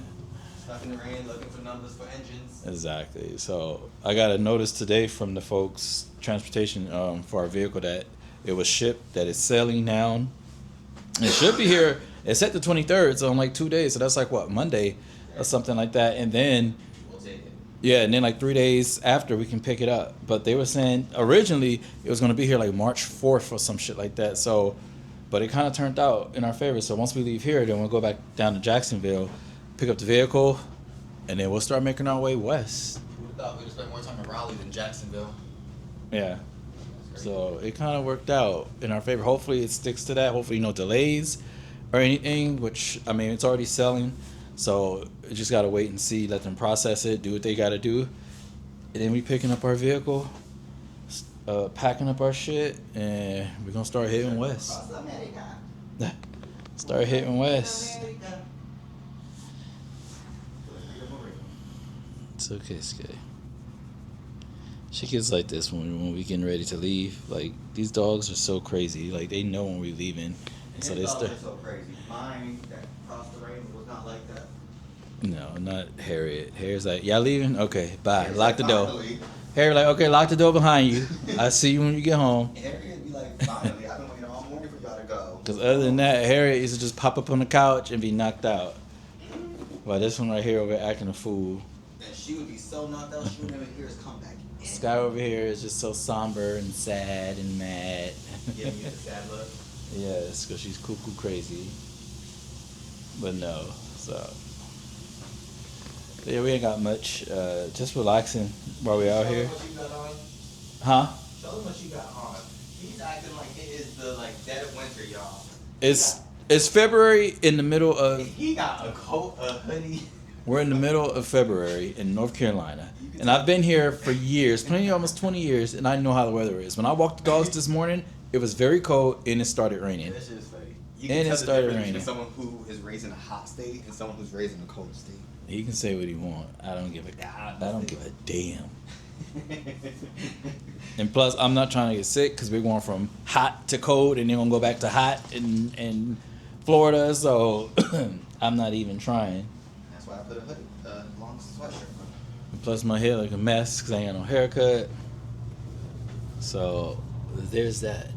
in the rain, looking for numbers for engines. Exactly. So I got a notice today from the folks transportation for our vehicle that it was shipped, that it's sailing now. It should be here. It's set the 23rd, so in like 2 days. So that's like what, Monday or something like that. And then We'll take it. yeah, and then like 3 days after we can pick it up. But they were saying originally it was gonna be here like March 4th or some shit like that. So, but it kind of turned out in our favor. So once we leave here, then we'll go back down to Jacksonville, pick up the vehicle, and then we'll start making our way west. Who would have thought we'd have spent more time in Raleigh than Jacksonville? Yeah. So it kind of worked out in our favor. Hopefully it sticks to that. Hopefully no delays or anything, which, I mean, it's already selling. So you just gotta wait and see, let them process it, do what they gotta do, and then we picking up our vehicle, packing up our shit, and we're gonna start hitting west. Start hitting west. It's okay, Skay. She gets like this when we getting ready to leave. Like, these dogs are so crazy. Like, they know when we're leaving, and so they start. So crazy. Mine that crossed the rain was not like that. No, not Harriet. Harriet's like, y'all leaving? Okay, bye. Lock the door. Harriet like, okay, lock the door behind you. I'll see you when you get home. Harriet be like, finally, I've been waiting all morning for y'all to go. Because other than that, Harriet used to just pop up on the couch and be knocked out. Well, this one right here over here acting a fool. And she would be so knocked out, she would never hear us come back. Sky over here is just so somber and sad and mad. Yeah, you get the sad look. Yes, because she's cuckoo crazy. But no, so. Yeah, we ain't got much. Just relaxing while we out here. What you got on? Huh? Show them what you got on. He's acting like it is the dead of winter, y'all. It's February in the middle of. He got a coat, a hoodie. We're in the middle of February in North Carolina. And I've been here for years, almost 20 years, and I know how the weather is. When I walked the dogs this morning, it was very cold and it started raining. That shit is funny. And it started raining. Between someone who is raised in a hot state and someone who's raised in a cold state. He can say what he want. I don't give a damn. And plus, I'm not trying to get sick because we're going from hot to cold and then gonna go back to hot in Florida. So I'm not even trying. That's why I put a hoodie, long sweatshirt on. And plus, my hair like a mess because I ain't got no haircut. So there's that.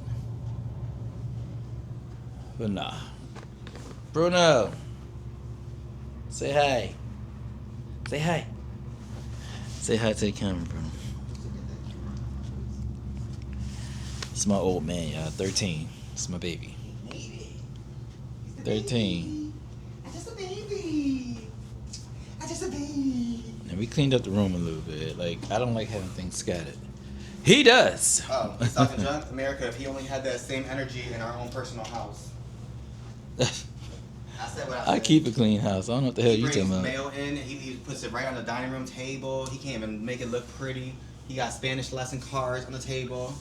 But nah, Bruno, say hi. Say hi. Say hi to the camera, Bruno. It's my old man, y'all. 13. It's my baby. 13. I'm just a baby. I'm just a baby. And we cleaned up the room a little bit. Like, I don't like having things scattered. He does. Oh, he's talking junk? America, if he only had that same energy in our own personal house. I said what I said. I keep a clean house. I don't know what the hell you talking about. He brings mail in, he puts it right on the dining room table. He can't even make it look pretty. He got Spanish lesson cards on the table.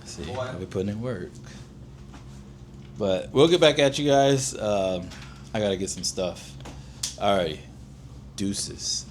See, we're putting in work. But we'll get back at you guys. I gotta get some stuff. Alrighty. Deuces.